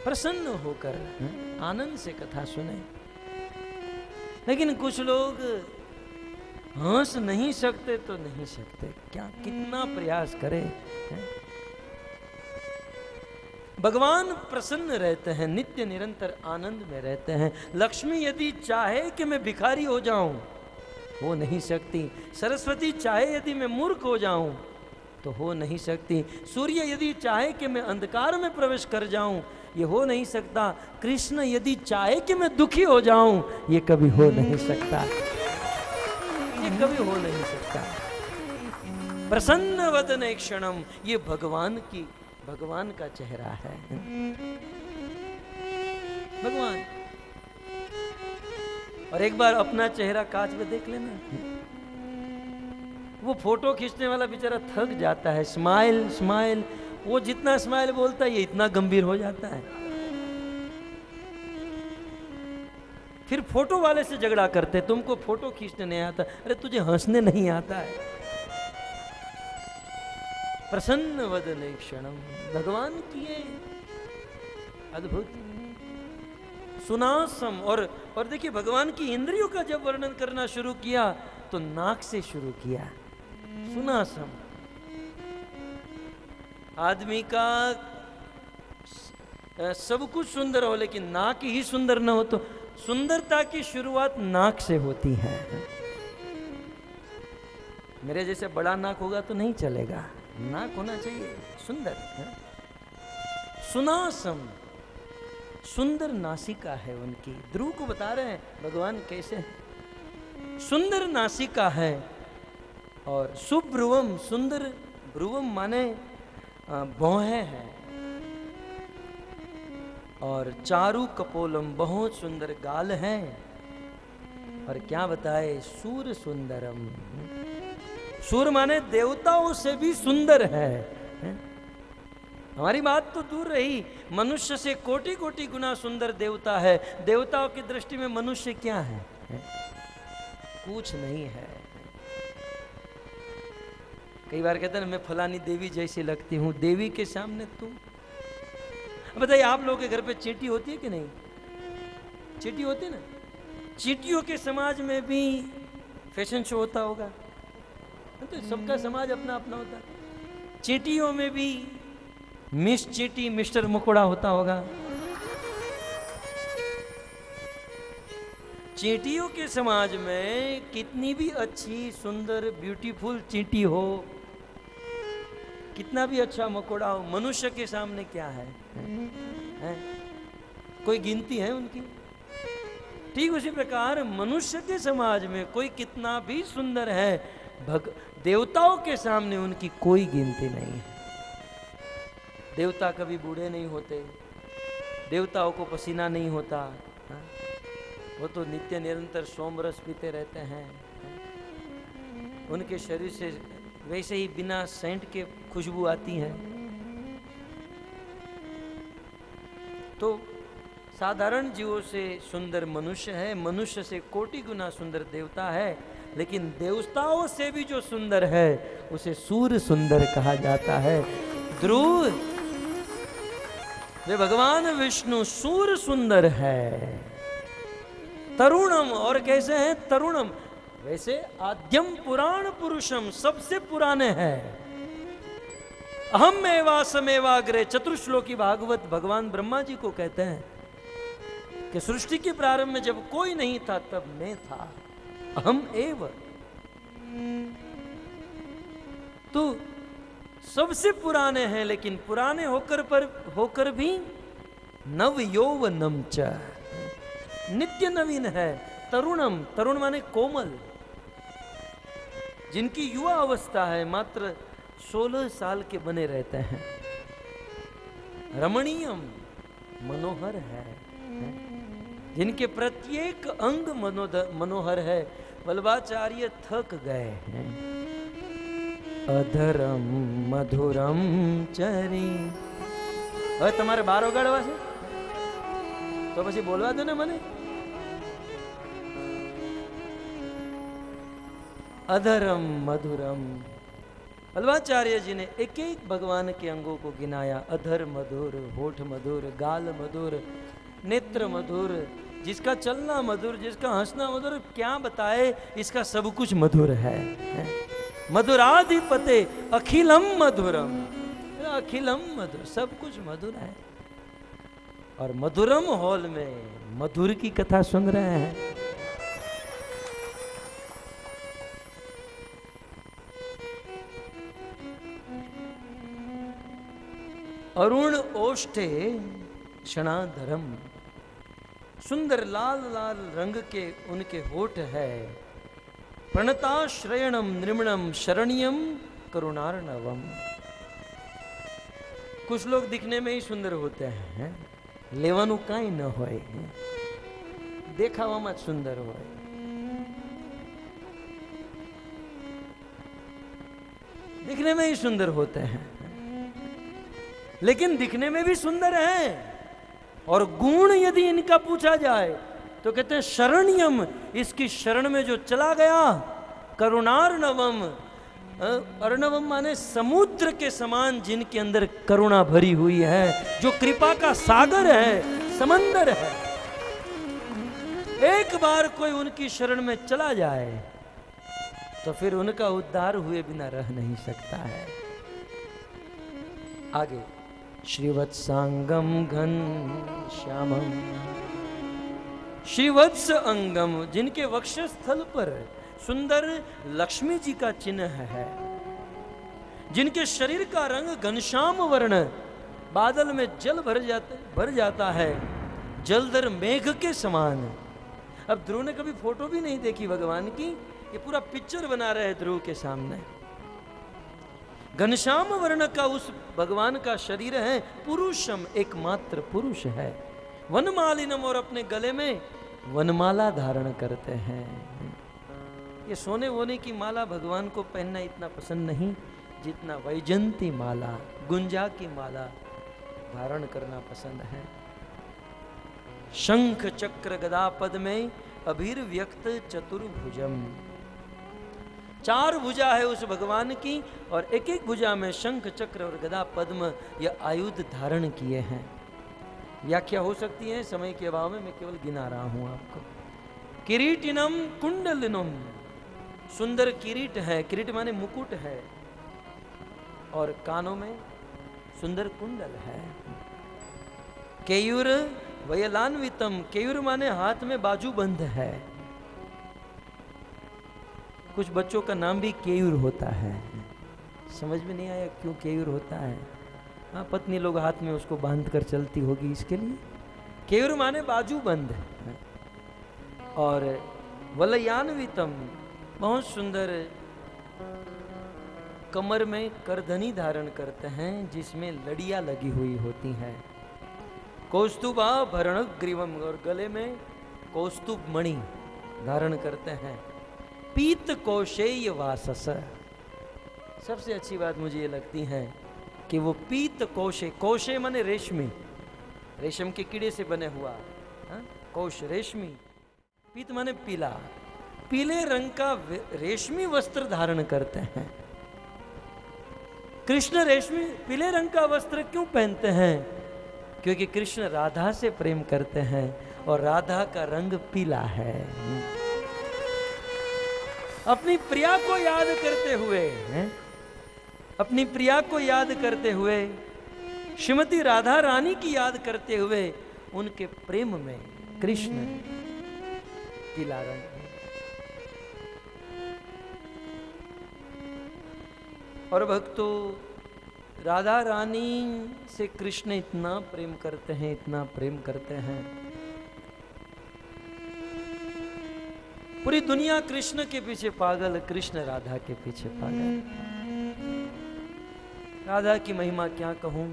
प्रसन्न होकर आनंद से कथा सुने। लेकिन कुछ लोग हंस नहीं सकते तो नहीं सकते, क्या कितना प्रयास करें। भगवान प्रसन्न रहते हैं, नित्य निरंतर आनंद में रहते हैं। लक्ष्मी यदि चाहे कि मैं भिखारी हो जाऊं, हो नहीं सकती। सरस्वती चाहे यदि मैं मूर्ख हो जाऊं, तो हो नहीं सकती। सूर्य यदि चाहे कि मैं अंधकार में प्रवेश कर जाऊं, ये हो नहीं सकता। कृष्ण यदि चाहे कि मैं दुखी हो जाऊं, ये कभी हो नहीं सकता, ये कभी हो नहीं सकता। प्रसन्न वदने क्षणम, ये भगवान का चेहरा है। भगवान। और एक बार अपना चेहरा कांच में देख लेना। वो फोटो खींचने वाला बेचारा थक जाता है। स्माइल स्माइल, वो जितना स्माइल बोलता है ये इतना गंभीर हो जाता है। फिर फोटो वाले से झगड़ा करते, तुमको फोटो खींचने नहीं आता, अरे तुझे हंसने नहीं आता है। प्रसन्न वदने क्षणम, भगवान की अद्भुत सुनासम। और देखिए भगवान की इंद्रियों का जब वर्णन करना शुरू किया तो नाक से शुरू किया। सुनासम, आदमी का सब कुछ सुंदर हो लेकिन नाक ही सुंदर ना हो तो सुंदरता की शुरुआत नाक से होती है। मेरे जैसे बड़ा नाक होगा तो नहीं चलेगा, नाक होना चाहिए सुंदर। सुनासम, सुंदर नासिका है उनकी। ध्रुव को बता रहे हैं भगवान कैसे हैं। सुंदर नासिका है। और सुब्रुवम, सुंदर ब्रुवम माने भौहें हैं। और चारु कपोलम, बहुत सुंदर गाल हैं। और क्या बताए, सूर सुंदरम, सूर माने देवताओं से भी सुंदर है। हमारी बात तो दूर रही, मनुष्य से कोटि कोटि गुना सुंदर देवता है। देवताओं की दृष्टि में मनुष्य क्या है? कुछ नहीं है। कई बार कहते हैं ना, मैं फलानी देवी जैसी लगती हूं। देवी के सामने तू बताइए, आप लोगों के घर पे चींटी होती है कि नहीं? चींटी होती ना, चींटियों के समाज में भी फैशन शो होता होगा, तो सबका समाज अपना अपना होता है। चींटियों में भी मिस चींटी मिस्टर मुकुड़ा होता होगा। चींटियों के समाज में कितनी भी अच्छी सुंदर ब्यूटीफुल चींटी हो, कितना भी अच्छा मकोड़ा हो, मनुष्य के सामने क्या है? कोई गिनती है उनकी? ठीक उसी प्रकार मनुष्य के समाज में कोई कितना भी सुंदर है, देवताओं के सामने उनकी कोई गिनती नहीं है। देवता कभी बूढ़े नहीं होते, देवताओं को पसीना नहीं होता, वो तो नित्य निरंतर सोमरस पीते रहते हैं। उनके शरीर से वैसे ही बिना सेंट के खुशबू आती है। तो साधारण जीवों से सुंदर मनुष्य है, मनुष्य से कोटि गुना सुंदर देवता है, लेकिन देवताओं से भी जो सुंदर है उसे सूर सुंदर कहा जाता है। ध्रुव वे भगवान विष्णु सूर सुंदर है। तरुणम, और कैसे हैं? तरुणम, वैसे आद्यम पुराण पुरुषम, सबसे पुराने हैं। अहम एवासमेवाग्रे, चतुर्श्लोकी भागवत भगवान ब्रह्मा जी को कहते हैं कि सृष्टि के प्रारंभ में जब कोई नहीं था तब मैं था, अहम एव। तो सबसे पुराने हैं, लेकिन पुराने होकर भी नव यौवनम च, नित्य नवीन है। तरुणम, तरुण माने कोमल, जिनकी युवा अवस्था है, मात्र 16 साल के बने रहते हैं। रमणीयम, मनोहर है, जिनके प्रत्येक अंग मनोहर है। वल्लभाचार्य थक गए हैं। अधरम मधुरम चरी, હવે તમારે બાર વગાડવા છે તો પછી બોલવા દો ને મને। अधरम मधुरम, वल्लभाचार्य जी ने एक एक भगवान के अंगों को गिनाया। अधर मधुर, होठ मधुर, गाल मधुर, नेत्र मधुर, जिसका चलना मधुर, जिसका हंसना मधुर, क्या बताए, इसका सब कुछ मधुर है। मधुराधिपते अखिलम मधुरम, अखिलम मधुर, सब कुछ मधुर है। और मधुरम हॉल में मधुर की कथा सुन रहे हैं। अरुण ओष्ठे क्षणाधरम, सुंदर लाल लाल रंग के उनके होठ है। प्रणताश्रयणम नृमणम शरणियम करुणार्णवम, कुछ लोग दिखने में ही सुंदर होते हैं, लेवानु काई न होय, देखावामां सुंदर होय। दिखने में ही सुंदर होते हैं, लेकिन दिखने में भी सुंदर हैं। और गुण यदि इनका पूछा जाए तो कहते हैं शरणियम, इसकी शरण में जो चला गया। करुणार्णवम, अर्णवम माने समुद्र के समान जिनके अंदर करुणा भरी हुई है, जो कृपा का सागर है, समंदर है। एक बार कोई उनकी शरण में चला जाए तो फिर उनका उद्धार हुए बिना रह नहीं सकता है। आगे श्रीवत्सांगम घन श्यामम, श्रीवत्स अंगम, जिनके वक्षस्थल पर सुंदर लक्ष्मी जी का चिन्ह है, जिनके शरीर का रंग घनश्याम वर्ण, बादल में जल भर जाता है, जलधर मेघ के समान। अब ध्रुव ने कभी फोटो भी नहीं देखी भगवान की, ये पूरा पिक्चर बना रहे ध्रुव के सामने। घनश्याम वर्ण का उस भगवान का शरीर है, पुरुषम, एकमात्र पुरुष है। वनमालिनम, और अपने गले में वनमाला धारण करते हैं। ये सोने वोने की माला भगवान को पहनना इतना पसंद नहीं जितना वैजंती माला, गुंजा की माला धारण करना पसंद है। शंख चक्र गदा पद में अभिर्व्यक्त चतुर्भुजम, 4 भुजा है उस भगवान की, और एक एक भुजा में शंख चक्र और गदा पद्म ये आयुध धारण किए हैं। व्याख्या हो सकती है, समय के अभाव में मैं केवल गिना रहा हूं आपको। किरीटिनम कुंडलिनम, सुंदर किरीट है, किरीट माने मुकुट है, और कानों में सुंदर कुंडल है। केयूर वयलान्वितम, केयूर माने हाथ में बाजूबंद है। कुछ बच्चों का नाम भी केयूर होता है, समझ में नहीं आया क्यों केयूर होता है। हाँ, पत्नी लोग हाथ में उसको बांध कर चलती होगी इसके लिए। केयूर माने बाजूबंद। और वलयान्वितम, बहुत सुंदर, कमर में करधनी धारण करते हैं जिसमें लड़ियां लगी हुई होती हैं। कौस्तुभा भरण ग्रीवम, और गले में कौस्तुभ मणि धारण करते हैं। पीत कौशेय वासस, सबसे अच्छी बात मुझे ये लगती है कि वो पीत कोशे, कोशे माने रेशमी, रेशम के कीड़े से बने हुआ, हा? कोश रेशमी, पीत माने पीला, पीले रंग का रेशमी वस्त्र धारण करते हैं। कृष्ण रेशमी पीले रंग का वस्त्र क्यों पहनते हैं? क्योंकि कृष्ण राधा से प्रेम करते हैं और राधा का रंग पीला है। अपनी प्रिया को याद करते हुए, अपनी प्रिया को याद करते हुए, श्रीमती राधा रानी की याद करते हुए, उनके प्रेम में कृष्ण पीला रंग। और भक्तों, राधा रानी से कृष्ण इतना प्रेम करते हैं, इतना प्रेम करते हैं, पूरी दुनिया कृष्ण के पीछे पागल, कृष्ण राधा के पीछे पागल। राधा की महिमा क्या कहूं,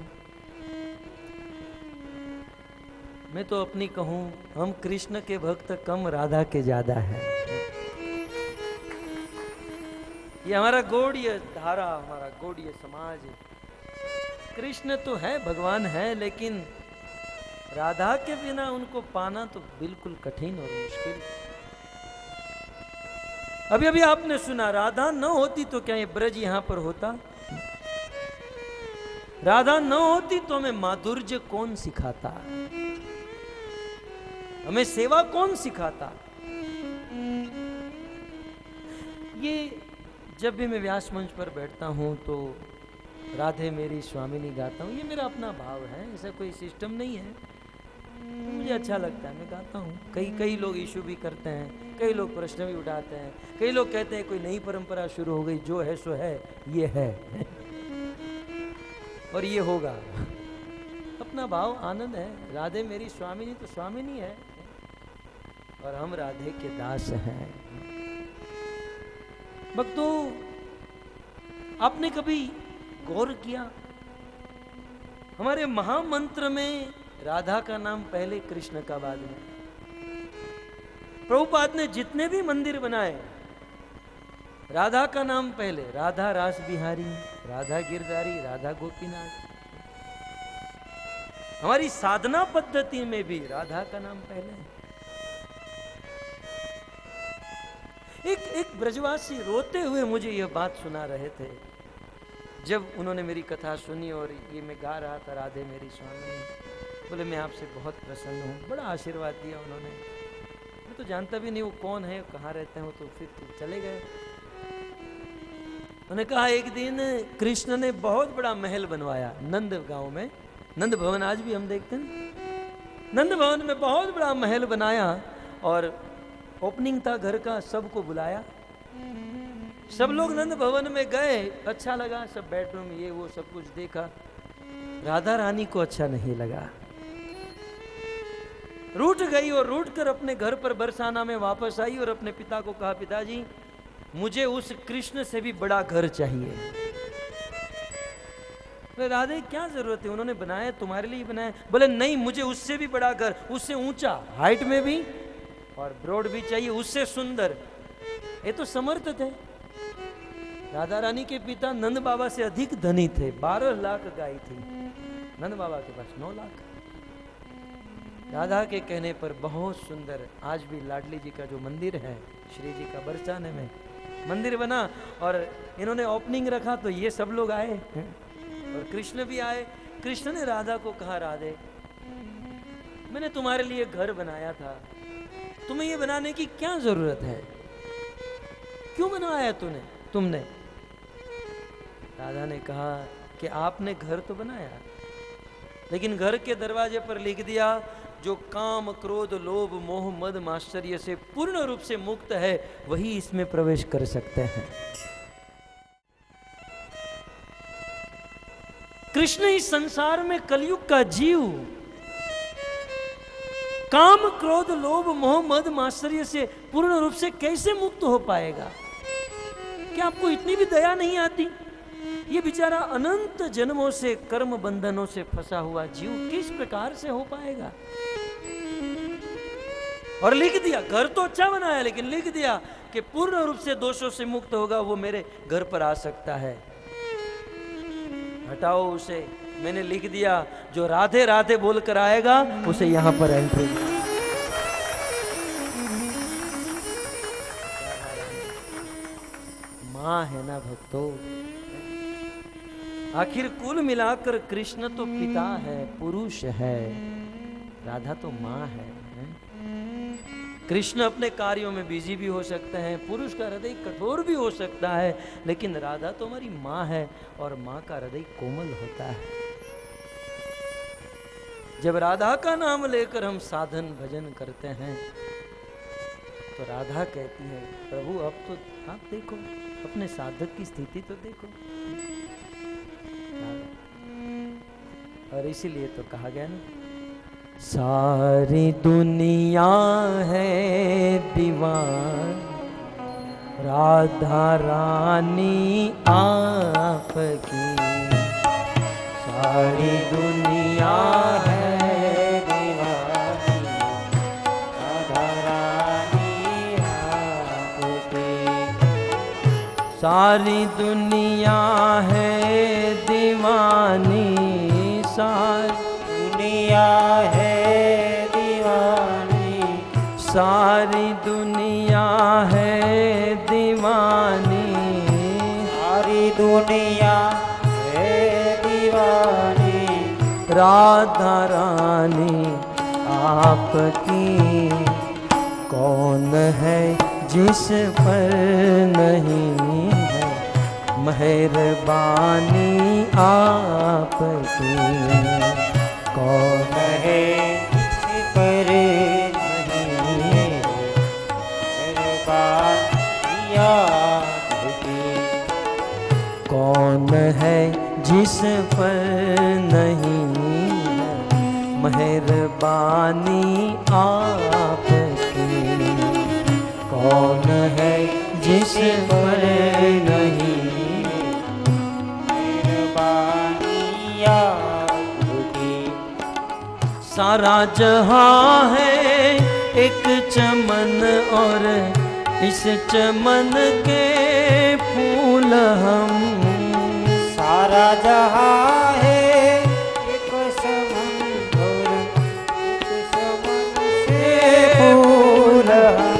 मैं तो अपनी कहूं, हम कृष्ण के भक्त कम, राधा के ज्यादा है। ये हमारा गौड़ीय धारा, हमारा गौड़ीय समाज, कृष्ण तो है, भगवान है, लेकिन राधा के बिना उनको पाना तो बिल्कुल कठिन और मुश्किल। अभी अभी आपने सुना, राधा न होती तो क्या ये ब्रज यहां पर होता? राधा न होती तो हमें माधुर्य कौन सिखाता, हमें सेवा कौन सिखाता? ये जब भी मैं व्यास मंच पर बैठता हूं तो राधे मेरी स्वामिनी गाता हूं, ये मेरा अपना भाव है, ऐसा कोई सिस्टम नहीं है, मुझे अच्छा लगता है, मैं गाता हूँ। कई लोग इशू भी करते हैं, कई लोग प्रश्न भी उठाते हैं, कई लोग कहते हैं कोई नई परंपरा शुरू हो गई, जो है सो है, ये है और ये होगा। अपना भाव आनंद है, राधे मेरी स्वामिनी तो स्वामिनी है और हम राधे के दास हैं। भक्तों, आपने कभी गौर किया, हमारे महामंत्र में राधा का नाम पहले, कृष्ण का बाद में। प्रभुपाद ने जितने भी मंदिर बनाए, राधा का नाम पहले, राधा रास बिहारी, राधा गिरधारी, राधा गोपीनाथ। हमारी साधना पद्धति में भी राधा का नाम पहले। एक ब्रजवासी रोते हुए मुझे यह बात सुना रहे थे, जब उन्होंने मेरी कथा सुनी और ये मैं गा रहा था, राधे मेरी स्वामी, बोले मैं आपसे बहुत प्रसन्न हूँ। बड़ा आशीर्वाद दिया उन्होंने। मैं तो जानता भी नहीं वो कौन है, कहाँ रहते हैं, वो तो फिर चले गए। उन्होंने कहा एक दिन कृष्ण ने बहुत बड़ा महल बनवाया नंद गांव में, नंद भवन आज भी हम देखते हैं। नंद भवन में बहुत बड़ा महल बनाया और ओपनिंग था घर का, सबको बुलाया, सब लोग नंद भवन में गए, अच्छा लगा, सब बेडरूम ये वो सब कुछ देखा। राधा रानी को अच्छा नहीं लगा, रूठ गई और रूठ कर अपने घर पर बरसाना में वापस आई और अपने पिता को कहा, पिताजी मुझे उस कृष्ण से भी बड़ा घर चाहिए। बोले राधे क्या जरूरत है, उन्होंने बनाया तुम्हारे लिए बनाया। बोले नहीं, मुझे उससे भी बड़ा घर, उससे ऊंचा, हाइट में भी और ब्रॉड भी चाहिए, उससे सुंदर। ये तो समर्थ थे। राधा रानी के पिता नंद बाबा से अधिक धनी थे, 12 लाख गाय थी, नंद बाबा के पास 9 लाख। राधा के कहने पर बहुत सुंदर, आज भी लाडली जी का जो मंदिर है, श्री जी का बरसाने में मंदिर बना और इन्होंने ओपनिंग रखा तो ये सब लोग आए और कृष्ण भी आए। कृष्ण ने राधा को कहा, राधे मैंने तुम्हारे लिए घर बनाया था, तुम्हें ये बनाने की क्या जरूरत है? क्यों बनवाया तुमने? राधा ने कहा कि आपने घर तो बनाया, लेकिन घर के दरवाजे पर लिख दिया जो काम क्रोध लोभ मोह मद माश्चर्य से पूर्ण रूप से मुक्त है वही इसमें प्रवेश कर सकते हैं। कृष्ण इस संसार में कलयुग का जीव काम क्रोध लोभ मोह मद माश्चर्य से पूर्ण रूप से कैसे मुक्त हो पाएगा? क्या आपको इतनी भी दया नहीं आती? ये बेचारा अनंत जन्मों से कर्म बंधनों से फंसा हुआ जीव किस प्रकार से हो पाएगा? और लिख दिया, घर तो अच्छा बनाया, लेकिन लिख दिया कि पूर्ण रूप से दोषों से मुक्त होगा वो मेरे घर पर आ सकता है। हटाओ उसे, मैंने लिख दिया जो राधे राधे बोलकर आएगा उसे यहां पर एंट्री। मां है ना भक्तों, आखिर कुल मिलाकर कृष्ण तो पिता है, पुरुष है, राधा तो मां है। कृष्ण अपने कार्यों में बिजी भी हो सकते हैं, पुरुष का हृदय कठोर भी हो सकता है, लेकिन राधा तो हमारी मां है और मां का हृदय कोमल होता है। जब राधा का नाम लेकर हम साधन भजन करते हैं तो राधा कहती है प्रभु अब तो आप देखो, अपने साधक की स्थिति तो देखो। और इसीलिए तो कहा गया ना, सारी दुनिया है दीवान राधा रानी आपकी, सारी दुनिया है दीवानी राधा रानी आपकी, सारी दुनिया है दीवानी, सारी दुनिया है दीवानी, सारी दुनिया है दीवानी, सारी दुनिया है दीवानी राधा रानी आपकी। कौन है जिस पर नहीं है मेहरबानी आपकी, कौन है जिस पर नहीं है मेहरबानी आपकी, कौन है जिस पर नहीं है मेहरबानी आपकी, कौन है जिस पर नहीं मेहरबानी आपकी। सारा जहां है एक चमन और इस चमन के फूल हम, सारा जहां है एक चमन और इस चमन से फूल हम,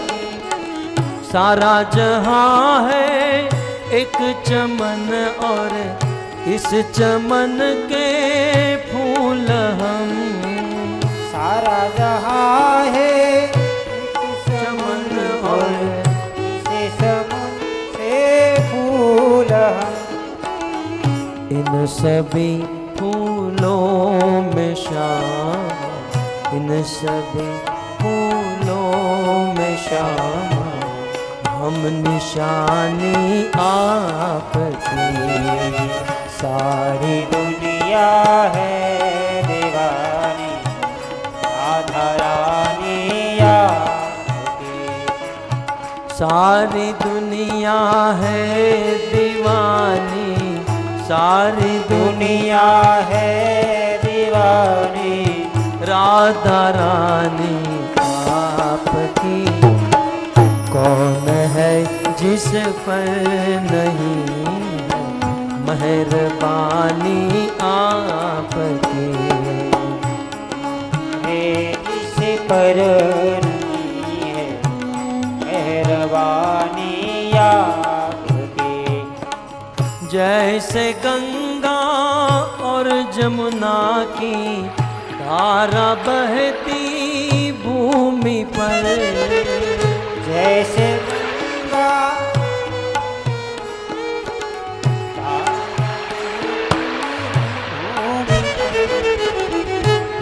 सारा जहां है एक चमन और इस चमन के फूल हम, सारा जहां है एक चमन और इस चमन से फूल हम, इन सभी फूलों में श्यामा, इन सभी फूलों में श्यामा हम निशानी आपकी, सारी दुनिया है दीवानी राधा रानी आपकी, सारी दुनिया है दीवानी, सारी दुनिया है दीवानी राधा रानी आपकी। कौन है जिस पर नहीं मेहरबानी आपकी, जिस पर नहीं है मेहरबानी आपकी। जैसे गंगा और जमुना की धारा बहती भूमि पर, जैसे गंगा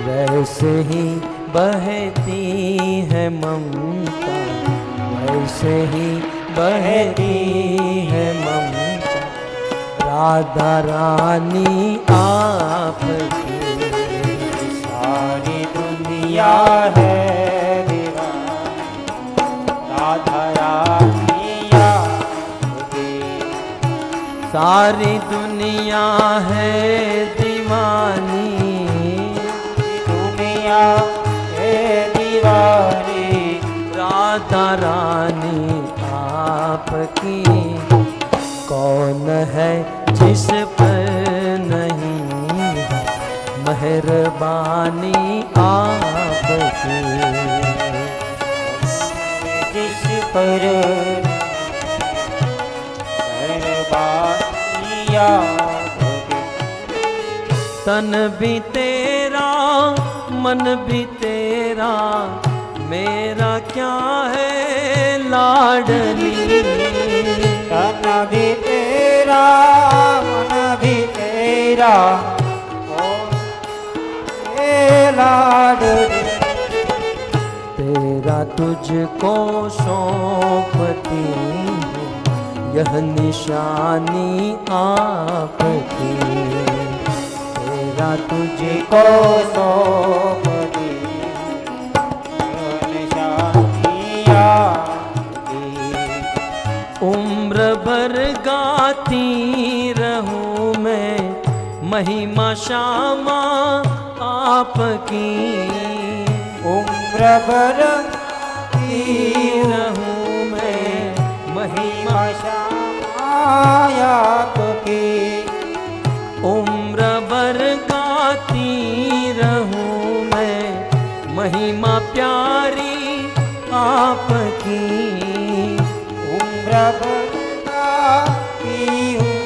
वैसे ही बहती है ममता, वैसे ही बहती है ममता, राधा रानी आपकी। सारी दुनिया है दीवानी, राधा रानी आपकी। सारी दुनिया है दीवानी, दुनिया है दीवानी, राधा रानी आपकी। कौन है जिस पर नहीं है मेहरबानी आपकी। जिस पर मेहरबानी आपकी। तन भी तेरा मन भी तेरा, मेरा क्या है लाडली। तन भी तेरा मन भी तेरा, ओ लाडली। तेरा तुझको सौंपती हूँ, यह निशानी आपकी। तेरा तुझको सौंपती निशानी आपकी। उम्र भर गाती रहूं मैं महिमा श्यामा आपकी। उम्र भर गाती रहूं मैं महिमा श्यामा आपकी। उम्र भर गाती रहूं मैं महिमा प्यारी आपकी। उम्र भर गाती हूँ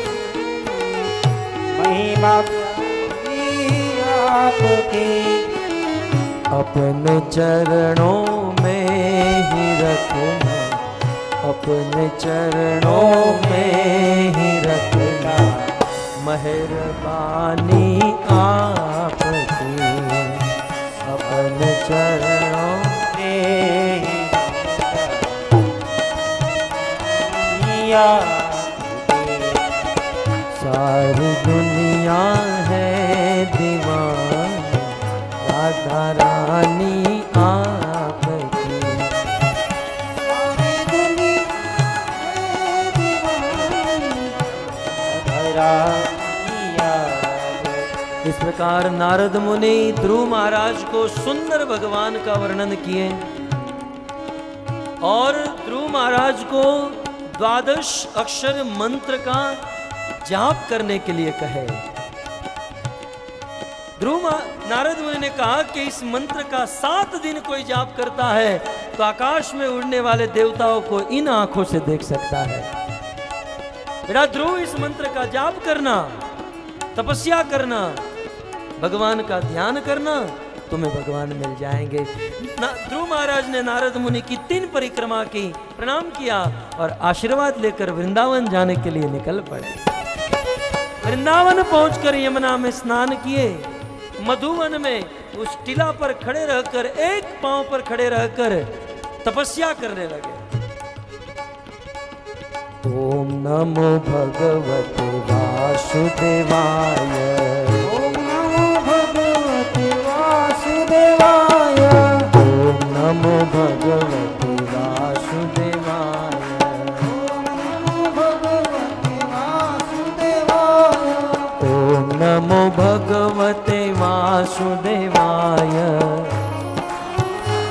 महिमा प्यारी आपकी। अपने चरणों में ही रखना, अपने चरणों में ही रखना, मेहरबानी आपकी। अपने चरणों में ही आपकी। सारी दुनिया है दीवानी, राधा रानी आपकी। सारी दुनिया है दीवानी, राधा रानी आपकी। इस प्रकार नारद मुनि ध्रुव महाराज को सुंदर भगवान का वर्णन किए और ध्रुव महाराज को 12 अक्षर मंत्र का जाप करने के लिए कहे। नारद मुनि ने कहा कि इस मंत्र का 7 दिन कोई जाप करता है तो आकाश में उड़ने वाले देवताओं को इन आंखों से देख सकता है। बेटा ध्रुव, इस मंत्र का जाप करना, तपस्या करना, भगवान का ध्यान करना, तुम्हें भगवान मिल जाएंगे। ध्रुव महाराज ने नारद मुनि की 3 परिक्रमा की, प्रणाम किया और आशीर्वाद लेकर वृंदावन जाने के लिए निकल पड़े। वृंदावन पहुंचकर यमुना में स्नान किए, मधुवन में उस टीला पर खड़े रहकर, एक पांव पर खड़े रहकर तपस्या करने लगे। ओम नमो भगवते वासुदेवाय, ओम नमो भगवते वासुदेवाय, ओम नमो भगवते वासुदेवाय, ओम नमो भगवते ओम वासुदेवाय, नमो भगवते वासुदेवाय,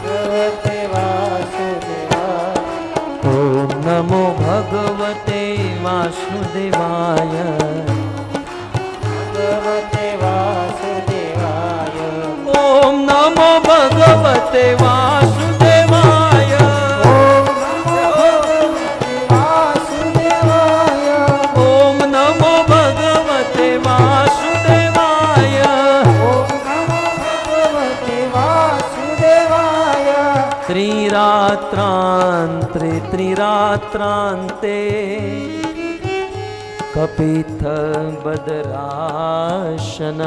भगवते वासुदेवाय, ओम नमो भगवते वासुदेवाय, भगवते वासुदेवाय, ओम नमो भगवते वासुदेवाय, ओम नमो भगवते वासुदेवाय, ओम नमो भगवते वासुदेवाय, ओम नमो भगवते वासुदेवाय। श्री रात्रान्ते कपिथ बदराशन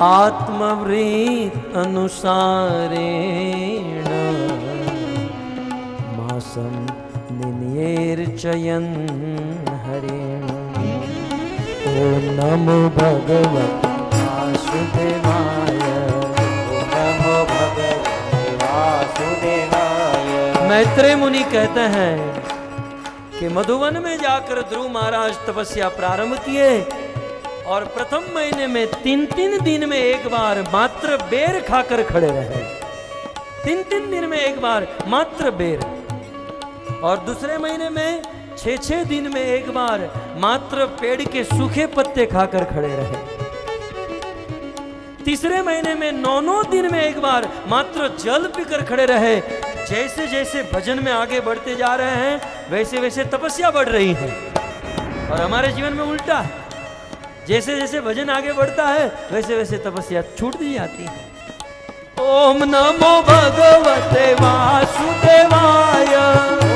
आत्मवृत अनुसारेण मासं निन्येर्चयन् हरिं। ओम नमो भगवते वासुदेवाय। नमो भगवते वासुदेवाय। मैत्रेय मुनि कहते हैं कि मधुवन में जाकर ध्रुव महाराज तपस्या प्रारंभ किए और प्रथम महीने में 3-3 दिन में एक बार मात्र बेर खाकर खड़े रहे। 3-3 दिन में एक बार मात्र बेर। और दूसरे महीने में 6-6 दिन में एक बार मात्र पेड़ के सूखे पत्ते खाकर खड़े रहे। तीसरे महीने में 9-9 दिन में एक बार मात्र जल पीकर खड़े रहे। जैसे जैसे भजन में आगे बढ़ते जा रहे हैं वैसे वैसे तपस्या बढ़ रही है। और हमारे जीवन में उल्टा है, जैसे जैसे भजन आगे बढ़ता है वैसे वैसे तपस्या छूटती जाती है। ओम नमो भगवते वासुदेवाय।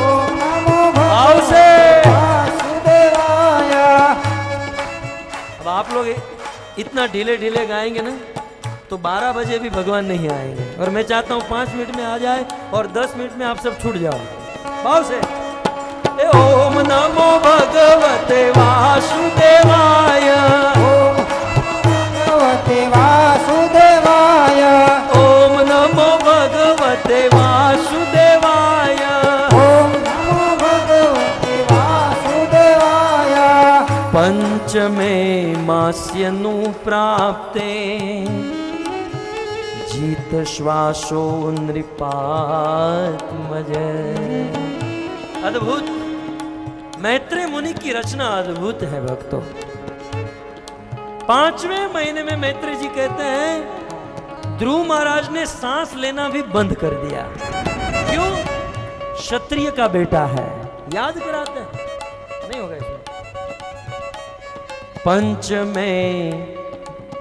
ओम नमो आओ से। वासुदेवाय। अब आप लोग इतना ढीले ढीले गाएंगे ना तो 12 बजे भी भगवान नहीं आएंगे। और मैं चाहता हूँ 5 मिनट में आ जाए और 10 मिनट में आप सब छूट जाओ। भाव से ओम नमो भगवते वासुदेवाय। ओम भगवते वासुदेवाय। ओम नमो भगवते वासुदेवाय। ओम नमो भगवते वासुदेवाय। पंचमे मास्यनु प्राप्ते जीत श्वासो नृपात्मज। अद्भुत। मैत्रेय मुनि की रचना अद्भुत है भक्तों। 5वें महीने में मैत्रेय जी कहते हैं ध्रुव महाराज ने सांस लेना भी बंद कर दिया। क्यों? क्षत्रिय का बेटा है, याद कराते हैं। नहीं होगा इसमें। पंचमे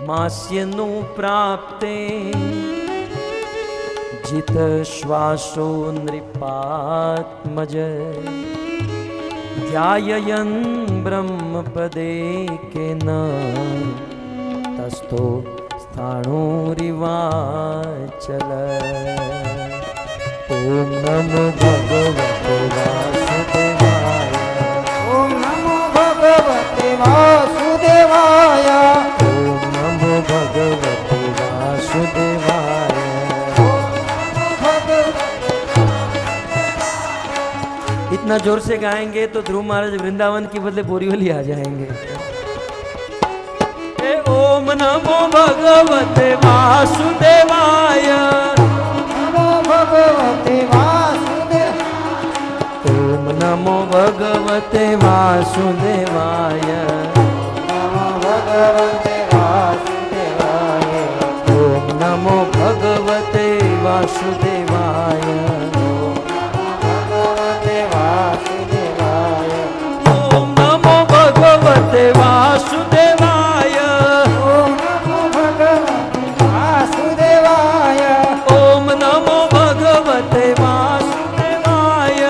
मास्यनु प्राप्ते जित श्वासो नृपात्मज ध्याययन् ब्रह्मपदे केन तस्थो स्थाणुरिवाचल। ओम नमो भगवते वासुदेवाय। ओम नमो भगवते वासुदेवाय। ओम नमो भगवते वासुदेवाय। इतना जोर से गाएंगे तो ध्रुव महाराज वृंदावन की बदले बोरीवली आ जाएंगे। ओम नमो भगवते वासुदेवाय। नमो भगवते वासुदेवाय। ओम नमो भगवते वासुदेवाय। नमो भगवते वासुदेवाय। ओम नमो भगवते वासुदेवाय। ओम नमो भगवते वासुदेवाय। ओम नमो भगवते वासुदेवाय। ओम नमो भगवते वासुदेवाय।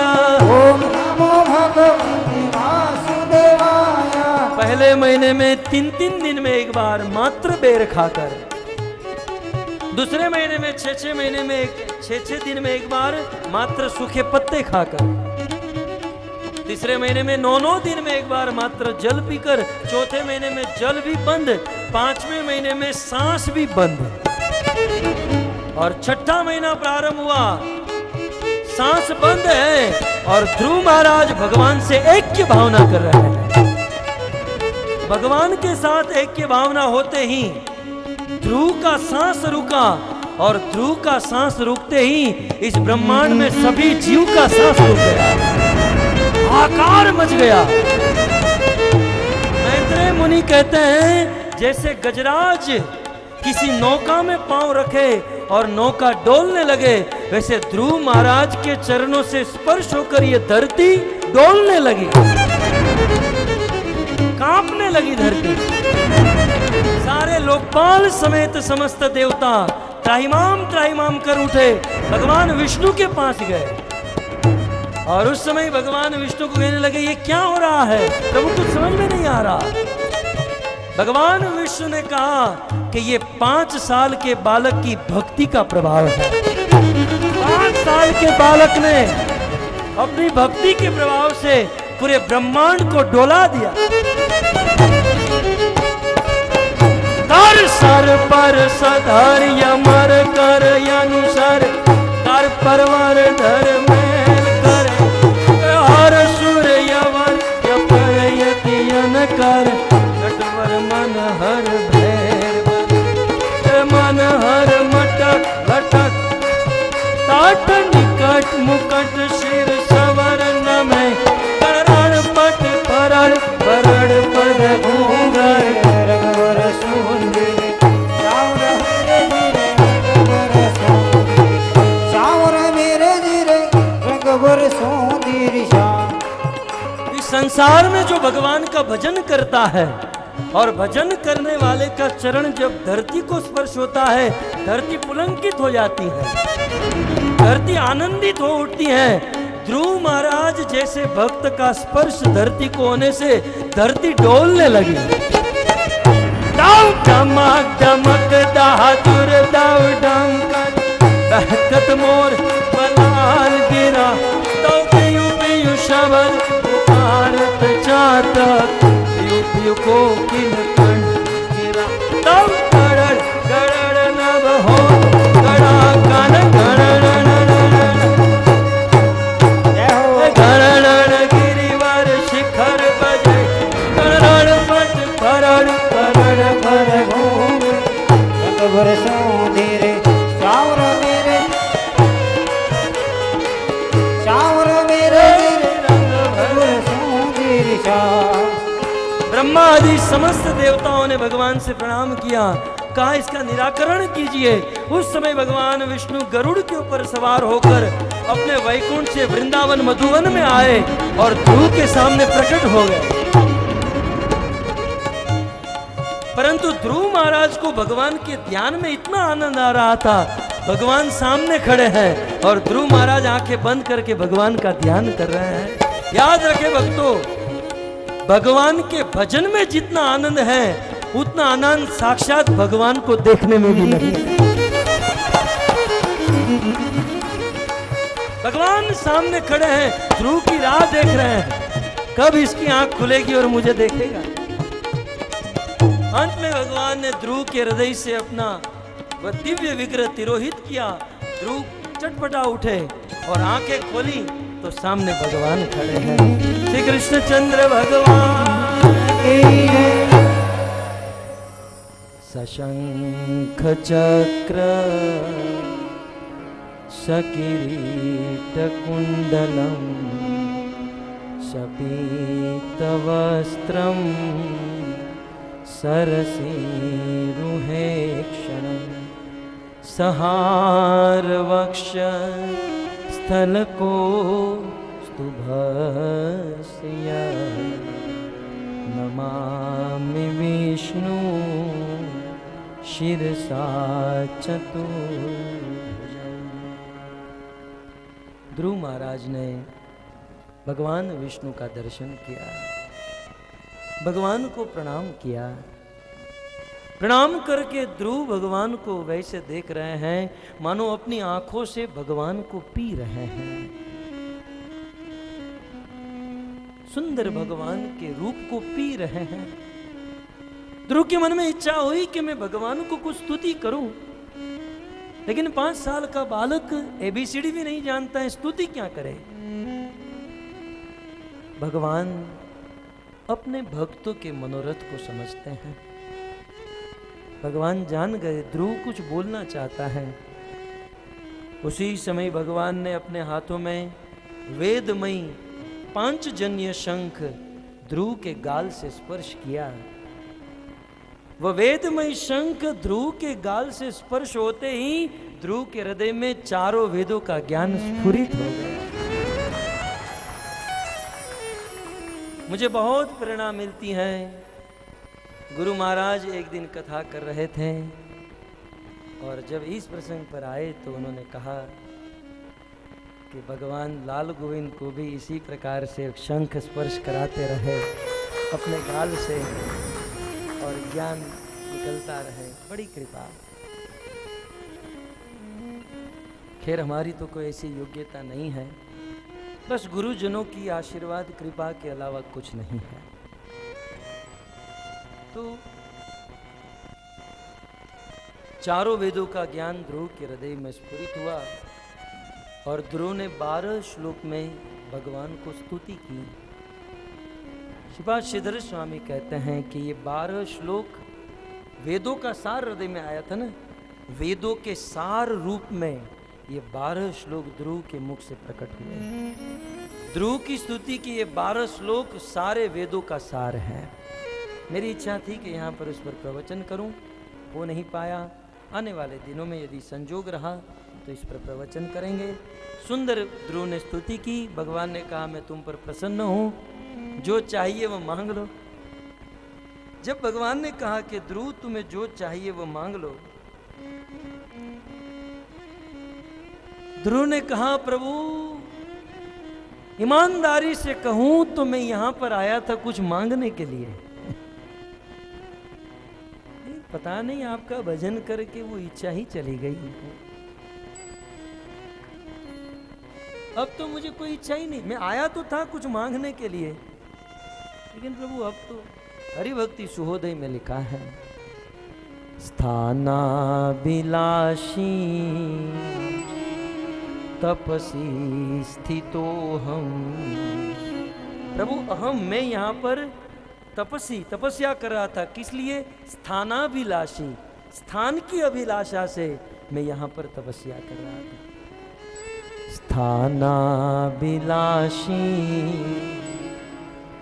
ओम नमो भगवते वासुदेवाय। पहले महीने में 3-3 दिन में एक बार मात्र बेर खाकर, दूसरे महीने में 6-6 महीने में 6-6 दिन में एक बार मात्र सूखे पत्ते खाकर, तीसरे महीने में 9-9 दिन में एक बार मात्र जल पीकर, चौथे महीने में जल भी बंद, 5वें महीने में सांस भी बंद, और छठा महीना प्रारंभ हुआ, सांस बंद है और ध्रुव महाराज भगवान से ऐक्य भावना कर रहे हैं। भगवान के साथ ऐक्य भावना होते ही ध्रुव का सांस रुका, और ध्रुव का सांस रुकते ही इस ब्रह्मांड में सभी जीव का सांस रुक गया, आकार मच गया। मैत्रेय मुनि कहते हैं जैसे गजराज किसी नौका में पांव रखे और नौका डोलने लगे, वैसे ध्रुव महाराज के चरणों से स्पर्श होकर ये धरती डोलने लगी, कांपने लगी धरती। सारे लोकपाल समेत समस्त देवता त्राहिमाम त्राहिमाम कर उठे, भगवान विष्णु के पास गए। और उस समय भगवान विष्णु को कहने लगे ये क्या हो रहा है प्रभु, कुछ समझ में नहीं आ रहा। भगवान विष्णु ने कहा कि ये 5 साल के बालक की भक्ति का प्रभाव है। 5 साल के बालक ने अपनी भक्ति के प्रभाव से पूरे ब्रह्मांड को डोला दिया। कर सर पर सधर यमर कर अनुसर कर परवर धर मेल कर हर सुर यवर यपर यतियन कर नटवर मन हर भैर मन हर मटक लटक ताट निकट मुकट शिर सवर नमय करण पट परड़ परड़ पद घूंगर रघुवर सुंदर श्यावर मेरे धीरे रघुवर सुंदर श्याम। इस संसार में जो भगवान का भजन करता है और भजन करने वाले का चरण जब धरती को स्पर्श होता है, धरती पुलंकित हो जाती है, धरती आनंदित हो उठती है। ध्रुव महाराज जैसे भक्त का स्पर्श धरती को होने से धरती डोलने लगी। दाव धमक धमक दादुर दाव डंकन बहकत मोर बलाल गिरा तो पियु पियु शबद पुकारत चातक पियु पियु को किन कंठ गिरा तब गड़ड़ गड़ड़ नभ हो गड़ा कन गड़ड़ गड़ड़ गिरिवर शिखर बजे गड़ड़ पट परड़ परड़ पर घूम रघुवर सुंदर श्यावर मेरे रघुवर सुंदर श्याम। ब्रह्मा आदि समस्त देवताओं ने भगवान से प्रणाम किया, कहा इसका निराकरण कीजिए। उस समय भगवान विष्णु गरुड़ के ऊपर सवार होकर अपने वैकुंठ से वृंदावन मधुवन में आए और ध्रुव के सामने प्रकट हो गए। परंतु ध्रुव महाराज को भगवान के ध्यान में इतना आनंद आ रहा था, भगवान सामने खड़े हैं और ध्रुव महाराज आंखें बंद करके भगवान का ध्यान कर रहे हैं। याद रखे भक्तों, भगवान के भजन में जितना आनंद है उतना आनंद साक्षात भगवान को देखने में भी नहीं है। भगवान सामने खड़े हैं, ध्रुव की राह देख रहे हैं, कब इसकी आंख खुलेगी और मुझे देखेगा। अंत में भगवान ने ध्रुव के हृदय से अपना वह दिव्य विग्रह तिरोहित किया। ध्रुव चटपटा उठे और आंखें खोली तो सामने भगवान खड़े हैं। श्री कृष्णचंद्र भगवान की जय। सशंख चक्र सकिरीट कुंडलम सपीत वस्त्रम सरसीरुहे क्षणं सहार वक्ष स्थल को स्तुभस्य नमामि विष्णु शिरसा चतुर्भुजं। ध्रुव महाराज ने भगवान विष्णु का दर्शन किया, भगवान को प्रणाम किया। प्रणाम करके ध्रुव भगवान को वैसे देख रहे हैं मानो अपनी आंखों से भगवान को पी रहे हैं। सुंदर भगवान के रूप को पी रहे हैं। ध्रुव के मन में इच्छा हुई कि मैं भगवान को कुछ स्तुति करूं, लेकिन 5 साल का बालक ABCD भी नहीं जानता है, स्तुति क्या करे। भगवान अपने भक्तों के मनोरथ को समझते हैं। भगवान जान गए ध्रुव कुछ बोलना चाहता है। उसी समय भगवान ने अपने हाथों में वेदमयी पांचजन्य शंख ध्रुव के गाल से स्पर्श किया। वह वेदमयी शंख ध्रुव के गाल से स्पर्श होते ही ध्रुव के हृदय में चारों वेदों का ज्ञान स्फुरित हो गया। मुझे बहुत प्रेरणा मिलती है। गुरु महाराज एक दिन कथा कर रहे थे और जब इस प्रसंग पर आए तो उन्होंने कहा कि भगवान लाल गोविंद को भी इसी प्रकार से शंख स्पर्श कराते रहे अपने गाल से और ज्ञान निकलता रहे। बड़ी कृपा। खैर हमारी तो कोई ऐसी योग्यता नहीं है, बस गुरुजनों की आशीर्वाद कृपा के अलावा कुछ नहीं है। तो चारों वेदों का ज्ञान ध्रुव के हृदय में स्फुरित हुआ और ध्रुव ने 12 श्लोक में भगवान को स्तुति की। श्रीपाद श्रीधर स्वामी कहते हैं कि ये 12 श्लोक वेदों का सार हृदय में आया था ना, वेदों के सार रूप में ये 12 श्लोक ध्रुव के मुख से प्रकट हुए। ध्रुव की स्तुति की ये 12 श्लोक सारे वेदों का सार है। मेरी इच्छा थी कि यहाँ पर उस पर प्रवचन करूं, हो नहीं पाया। आने वाले दिनों में यदि संजोग रहा तो इस पर प्रवचन करेंगे। सुंदर ध्रुव ने स्तुति की। भगवान ने कहा मैं तुम पर प्रसन्न हूं, जो चाहिए वो मांग लो। जब भगवान ने कहा कि ध्रुव तुम्हें जो चाहिए वो मांग लो, ध्रुव ने कहा प्रभु ईमानदारी से कहूं तो मैं यहां पर आया था कुछ मांगने के लिए। पता नहीं आपका भजन करके वो इच्छा ही चली गई। अब तो मुझे कोई इच्छा ही नहीं, मैं आया तो था कुछ मांगने के लिए, लेकिन प्रभु अब तो हरि भक्ति सुहोदय में लिखा है स्थानाभिलाषी तपसी स्थितो हम। प्रभु अहम मैं यहाँ पर तपस्या कर रहा था। किस लिए? स्थानाभिलाषी, स्थान की अभिलाषा से मैं यहाँ पर तपस्या कर रहा था। स्थानाभिलाषी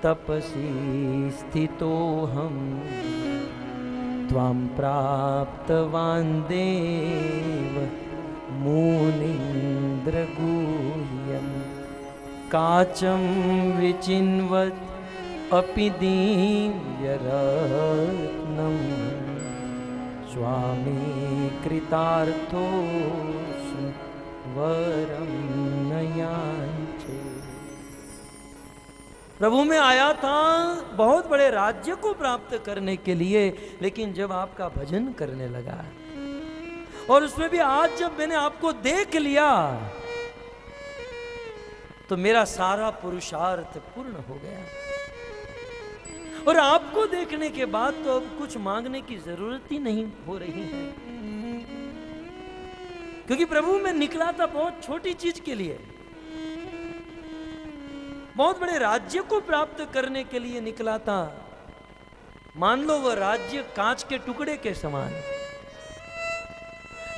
तपसी स्थितो हम त्वां प्राप्तवान् देव मुनीन्द्र गुह्यम् काचं विचिन्वत् अपि दिव्यरत्नम् स्वामी कृतार्थोऽस्मि वरं न याञ्चे। प्रभु में आया था बहुत बड़े राज्य को प्राप्त करने के लिए, लेकिन जब आपका भजन करने लगा और उसमें भी आज जब मैंने आपको देख लिया तो मेरा सारा पुरुषार्थ पूर्ण हो गया। और आपको देखने के बाद तो अब कुछ मांगने की जरूरत ही नहीं हो रही है, क्योंकि प्रभु मैं निकला था बहुत छोटी चीज के लिए, बहुत बड़े राज्य को प्राप्त करने के लिए निकला था। मान लो वह राज्य कांच के टुकड़े के समान।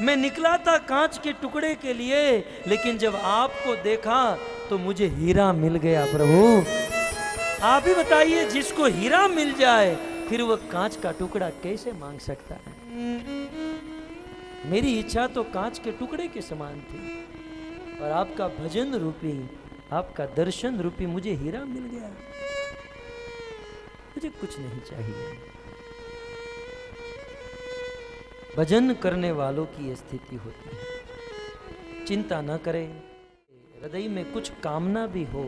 मैं निकला था कांच के टुकड़े के लिए, लेकिन जब आपको देखा तो मुझे हीरा मिल गया। प्रभु आप ही बताइए, जिसको हीरा मिल जाए फिर वह कांच का टुकड़ा कैसे मांग सकता है? मेरी इच्छा तो कांच के टुकड़े के समान थी, और आपका भजन रूपी, आपका दर्शन रूपी मुझे हीरा मिल गया। मुझे कुछ नहीं चाहिए। भजन करने वालों की ये स्थिति होती है। चिंता न करें, हृदय में कुछ कामना भी हो,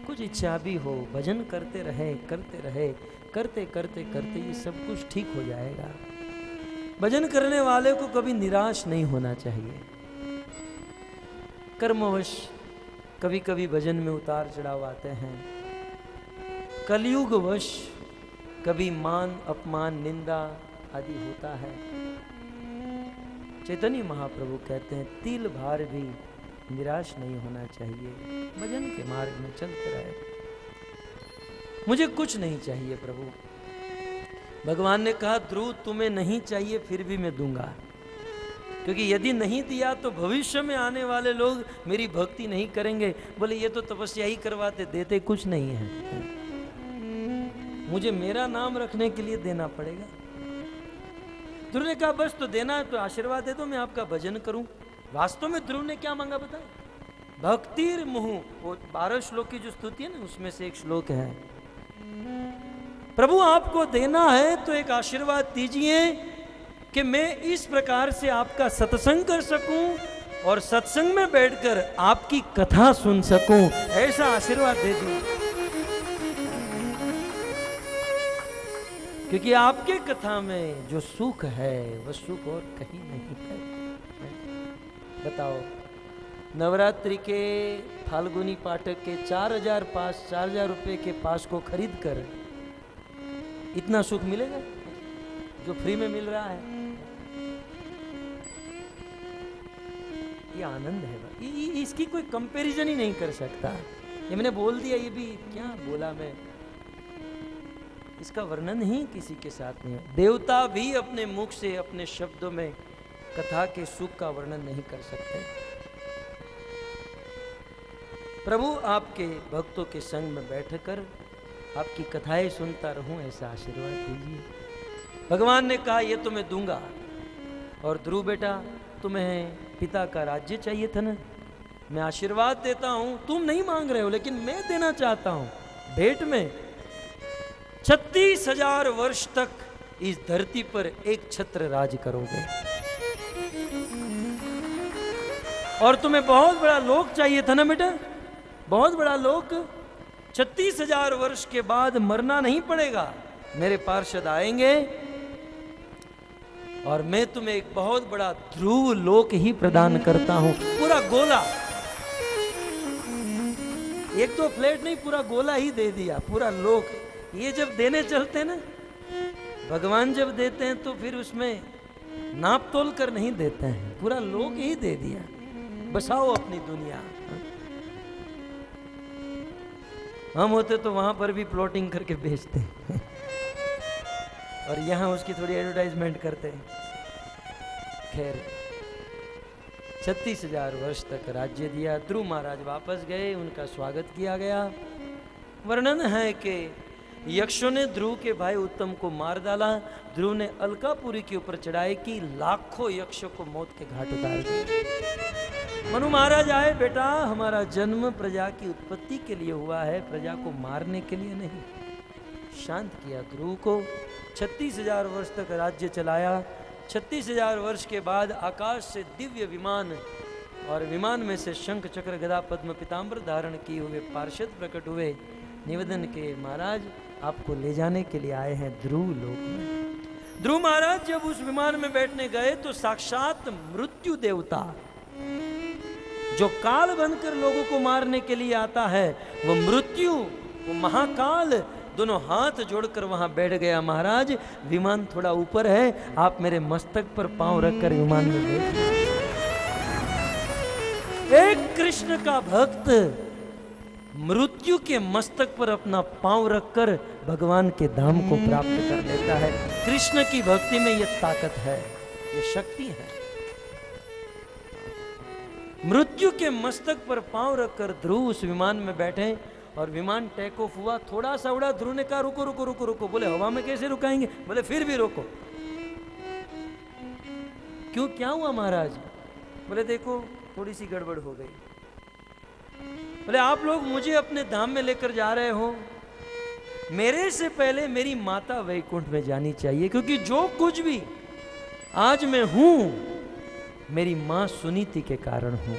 कुछ इच्छा भी हो, भजन करते रहे, करते करते ये सब कुछ ठीक हो जाएगा। भजन करने वाले को कभी निराश नहीं होना चाहिए। कर्मवश कभी कभी भजन में उतार चढ़ाव आते हैं, कलयुगवश कभी मान अपमान निंदा आदि होता है। चैतन्य महाप्रभु कहते हैं तिल भार भी निराश नहीं होना चाहिए, भजन के मार्ग में चलते रहे। मुझे कुछ नहीं चाहिए प्रभु। भगवान ने कहा ध्रुव तुम्हें नहीं चाहिए फिर भी मैं दूंगा, क्योंकि यदि नहीं दिया तो भविष्य में आने वाले लोग मेरी भक्ति नहीं करेंगे। बोले ये तो तपस्या ही करवाते, देते कुछ नहीं है, मुझे मेरा नाम रखने के लिए देना पड़ेगा। ध्रुव ने कहा बस तो देना है तो आशीर्वाद दे दो, मैं आपका भजन करूं। वास्तव में ध्रुव ने क्या मांगा बताए? भक्तिर मुहु, वो 12 श्लोक की जो स्तुति है ना उसमें से एक श्लोक है, प्रभु आपको देना है तो एक आशीर्वाद दीजिए कि मैं इस प्रकार से आपका सत्संग कर सकूं और सत्संग में बैठकर आपकी कथा सुन सकूं, ऐसा आशीर्वाद दे दीजिए। क्योंकि आपके कथा में जो सुख है वह सुख और कहीं नहीं है। बताओ, नवरात्रि के फाल्गुनी पाठक के 4,000 रुपए के पास को खरीद कर इतना सुख मिलेगा जो फ्री में मिल रहा है? ये आनंद है, इसकी कोई कंपैरिजन ही नहीं कर सकता। ये मैंने बोल दिया, ये भी क्या बोला मैं, इसका वर्णन ही किसी के साथ नहीं है। देवता भी अपने मुख से अपने शब्दों में कथा के सुख का वर्णन नहीं कर सकते। प्रभु आपके भक्तों के संग में बैठकर आपकी कथाएं सुनता रहूं, ऐसा आशीर्वाद दीजिए। भगवान ने कहा ये तो मैं दूंगा। और ध्रुव बेटा, तुम्हें पिता का राज्य चाहिए था ना, मैं आशीर्वाद देता हूं। तुम नहीं मांग रहे हो लेकिन मैं देना चाहता हूं भेंट में। 36,000 वर्ष तक इस धरती पर एक छत्र राज करोगे। और तुम्हें बहुत बड़ा लोक चाहिए था ना बेटा, बहुत बड़ा लोक। 36,000 वर्ष के बाद मरना नहीं पड़ेगा। मेरे पार्षद आएंगे और मैं तुम्हें एक बहुत बड़ा ध्रुव लोक ही प्रदान करता हूं, पूरा गोला। एक तो फ्लैट नहीं, पूरा गोला ही दे दिया, पूरा लोक। ये जब देने चलते हैं ना, भगवान जब देते हैं तो फिर उसमें नाप तोल कर नहीं देते हैं, पूरा लोक ही दे दिया। बसाओ अपनी दुनिया। हम होते तो वहां पर भी प्लॉटिंग करके बेचते और यहां उसकी थोड़ी एडवर्टाइजमेंट करते हैं। खैर, 36,000 वर्ष तक राज्य दिया। ध्रुव महाराज वापस गए, उनका स्वागत किया गया। वर्णन है कि यक्षों ने ध्रुव के भाई उत्तम को मार डाला। ध्रुव ने अलकापुरी के ऊपर चढ़ाई की, लाखों यक्षों को मौत के घाट उतार दिया। मनु महाराज आए, बेटा हमारा जन्म प्रजा की उत्पत्ति के लिए हुआ है, प्रजा को मारने के लिए नहीं। शांत किया ध्रुव को। 36,000 वर्ष तक राज्य चलाया। 36,000 वर्ष के बाद आकाश से दिव्य विमान, और विमान में से शंख चक्र गदा पद्म पीताम्बर धारण किए हुए पार्षद प्रकट हुए। निवेदन के, महाराज आपको ले जाने के लिए आए हैं ध्रुव लोक में। ध्रुव महाराज जब उस विमान में बैठने गए तो साक्षात मृत्यु देवता, जो काल बनकर लोगों को मारने के लिए आता है, वो मृत्यु, वो महाकाल, दोनों हाथ जोड़कर वहां बैठ गया। महाराज विमान थोड़ा ऊपर है, आप मेरे मस्तक पर पांव रखकर विमान में बैठ। एक कृष्ण का भक्त मृत्यु के मस्तक पर अपना पांव रखकर भगवान के धाम को प्राप्त कर लेता है। कृष्ण की भक्ति में यह ताकत है, यह शक्ति है। मृत्यु के मस्तक पर पांव रखकर ध्रुव उस विमान में बैठे और विमान टेक ऑफ हुआ। थोड़ा सा उड़ा, ध्रुव ने कहा रुको रुको रुको रुको। बोले हवा में कैसे रुकाएंगे? बोले फिर भी रोको। क्यों, क्या हुआ महाराज? बोले देखो थोड़ी सी गड़बड़ हो गई। बोले आप लोग मुझे अपने धाम में लेकर जा रहे हो, मेरे से पहले मेरी माता वैकुंठ में जानी चाहिए, क्योंकि जो कुछ भी आज मैं हूं मेरी मां सुनीति के कारण हूं।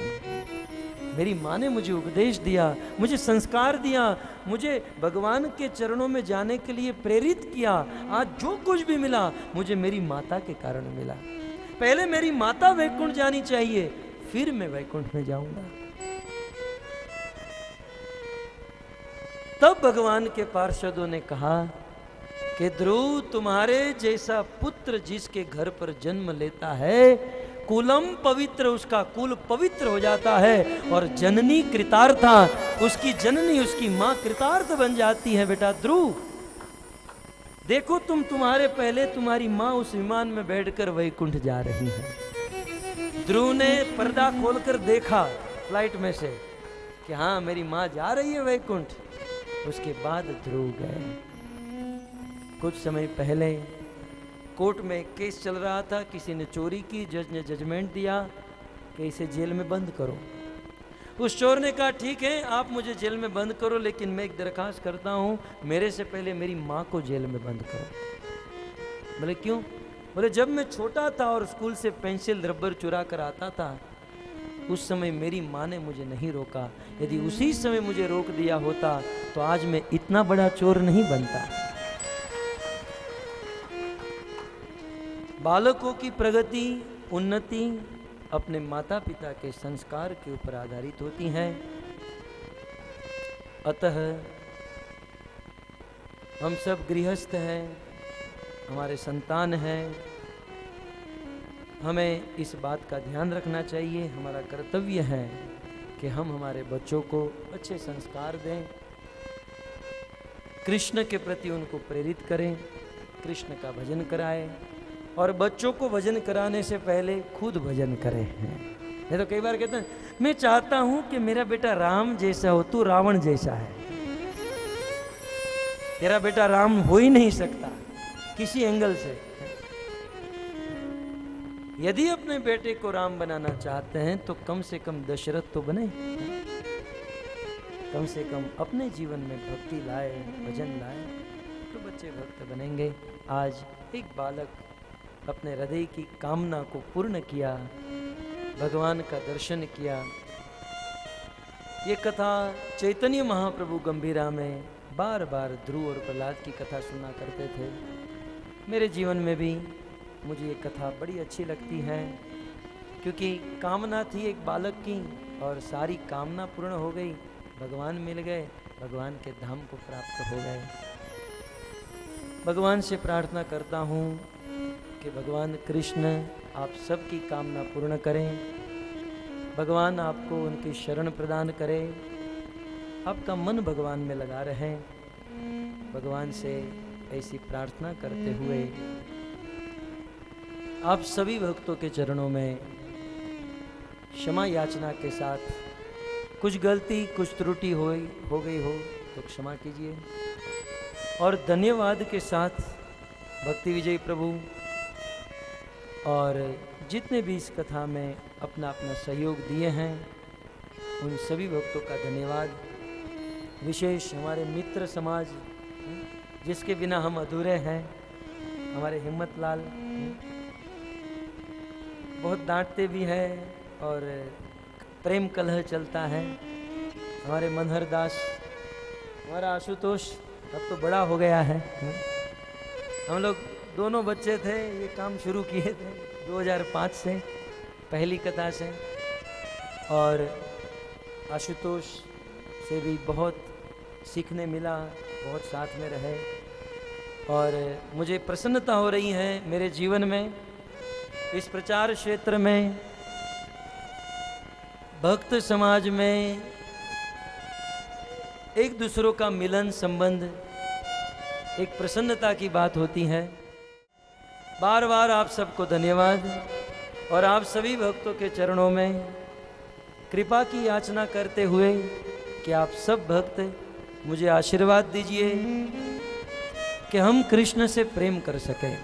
मेरी मां ने मुझे उपदेश दिया, मुझे संस्कार दिया, मुझे भगवान के चरणों में जाने के लिए प्रेरित किया। आज जो कुछ भी मिला मुझे मेरी माता के कारण मिला। पहले मेरी माता वैकुंठ जानी चाहिए, फिर मैं वैकुंठ में जाऊंगा। तब भगवान के पार्षदों ने कहा कि ध्रुव, तुम्हारे जैसा पुत्र जिसके घर पर जन्म लेता है, कुलम पवित्र, उसका कुल पवित्र हो जाता है, और जननी कृतार्था, उसकी जननी, उसकी मां कृतार्थ बन जाती है। बेटा ध्रुव देखो, तुम्हारे पहले तुम्हारी मां उस विमान में बैठकर वैकुंठ जा रही है। ध्रुव ने पर्दा खोलकर देखा फ्लाइट में से कि हाँ मेरी मां जा रही है वैकुंठ। उसके बाद ध्रुव गए। कुछ समय पहले कोर्ट में एक केस चल रहा था, किसी ने चोरी की, जज ने जजमेंट दिया कि इसे जेल में बंद करो। उस चोर ने कहा ठीक है आप मुझे जेल में बंद करो, लेकिन मैं एक दरखास्त करता हूँ, मेरे से पहले मेरी माँ को जेल में बंद करो। बोले क्यों? बोले जब मैं छोटा था और स्कूल से पेंसिल रबर चुरा कर आता था उस समय मेरी माँ ने मुझे नहीं रोका। यदि उसी समय मुझे रोक दिया होता तो आज मैं इतना बड़ा चोर नहीं बनता। बालकों की प्रगति, उन्नति अपने माता पिता के संस्कार के ऊपर आधारित होती हैं। अतः हम सब गृहस्थ हैं, हमारे संतान हैं, हमें इस बात का ध्यान रखना चाहिए। हमारा कर्तव्य है कि हम हमारे बच्चों को अच्छे संस्कार दें, कृष्ण के प्रति उनको प्रेरित करें, कृष्ण का भजन कराएं और बच्चों को भजन कराने से पहले खुद भजन करें। नहीं तो कई बार कहते हैं मैं चाहता हूं कि मेरा बेटा राम जैसा हो, तू रावण जैसा है। तेरा बेटा राम हो ही नहीं सकता किसी एंगल से। यदि अपने बेटे को राम बनाना चाहते हैं तो कम से कम दशरथ तो बने, कम से कम अपने जीवन में भक्ति लाए, भजन लाए, तो बच्चे भक्त बनेंगे। आज एक बालक अपने हृदय की कामना को पूर्ण किया, भगवान का दर्शन किया। ये कथा चैतन्य महाप्रभु गंभीरा में बार बार ध्रुव और प्रहलाद की कथा सुना करते थे। मेरे जीवन में भी मुझे ये कथा बड़ी अच्छी लगती है, क्योंकि कामना थी एक बालक की और सारी कामना पूर्ण हो गई, भगवान मिल गए, भगवान के धाम को प्राप्त हो गए। भगवान से प्रार्थना करता हूँ कि भगवान कृष्ण आप सबकी कामना पूर्ण करें, भगवान आपको उनकी शरण प्रदान करे, आपका मन भगवान में लगा रहे। भगवान से ऐसी प्रार्थना करते हुए आप सभी भक्तों के चरणों में क्षमा याचना के साथ, कुछ गलती कुछ त्रुटि हो गई हो तो क्षमा कीजिए, और धन्यवाद के साथ भक्ति विजय प्रभु और जितने भी इस कथा में अपना अपना सहयोग दिए हैं उन सभी भक्तों का धन्यवाद। विशेष हमारे मित्र समाज जिसके बिना हम अधूरे हैं, हमारे हिम्मत लाल बहुत डांटते भी हैं और प्रेम कलह चलता है, हमारे मनहर दास, हमारा आशुतोष अब तो बड़ा हो गया है। हम लोग दोनों बच्चे थे, ये काम शुरू किए थे 2005 से, पहली कथा से, और आशुतोष से भी बहुत सीखने मिला, बहुत साथ में रहे, और मुझे प्रसन्नता हो रही है मेरे जीवन में, इस प्रचार क्षेत्र में, भक्त समाज में एक दूसरों का मिलन संबंध एक प्रसन्नता की बात होती है। बार बार आप सबको धन्यवाद, और आप सभी भक्तों के चरणों में कृपा की याचना करते हुए कि आप सब भक्त मुझे आशीर्वाद दीजिए कि हम कृष्ण से प्रेम कर सकें।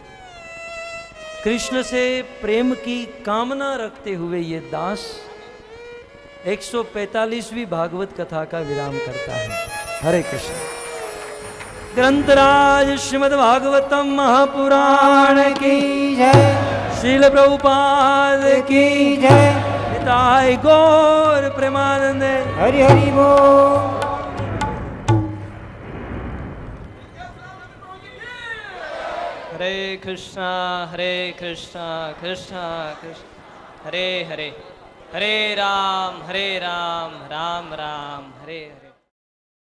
कृष्ण से प्रेम की कामना रखते हुए ये दास 145वीं भागवत कथा का विराम करता है। हरे कृष्ण। ग्रंथराज श्रीमद् भागवतम महापुराण की जय, श्रील प्रभुपाद की जय, निताय गौर प्रेमानंद। हरि हरि बोल। हरे कृष्णा कृष्णा कृष्णा हरे हरे, हरे राम राम राम हरे हरे।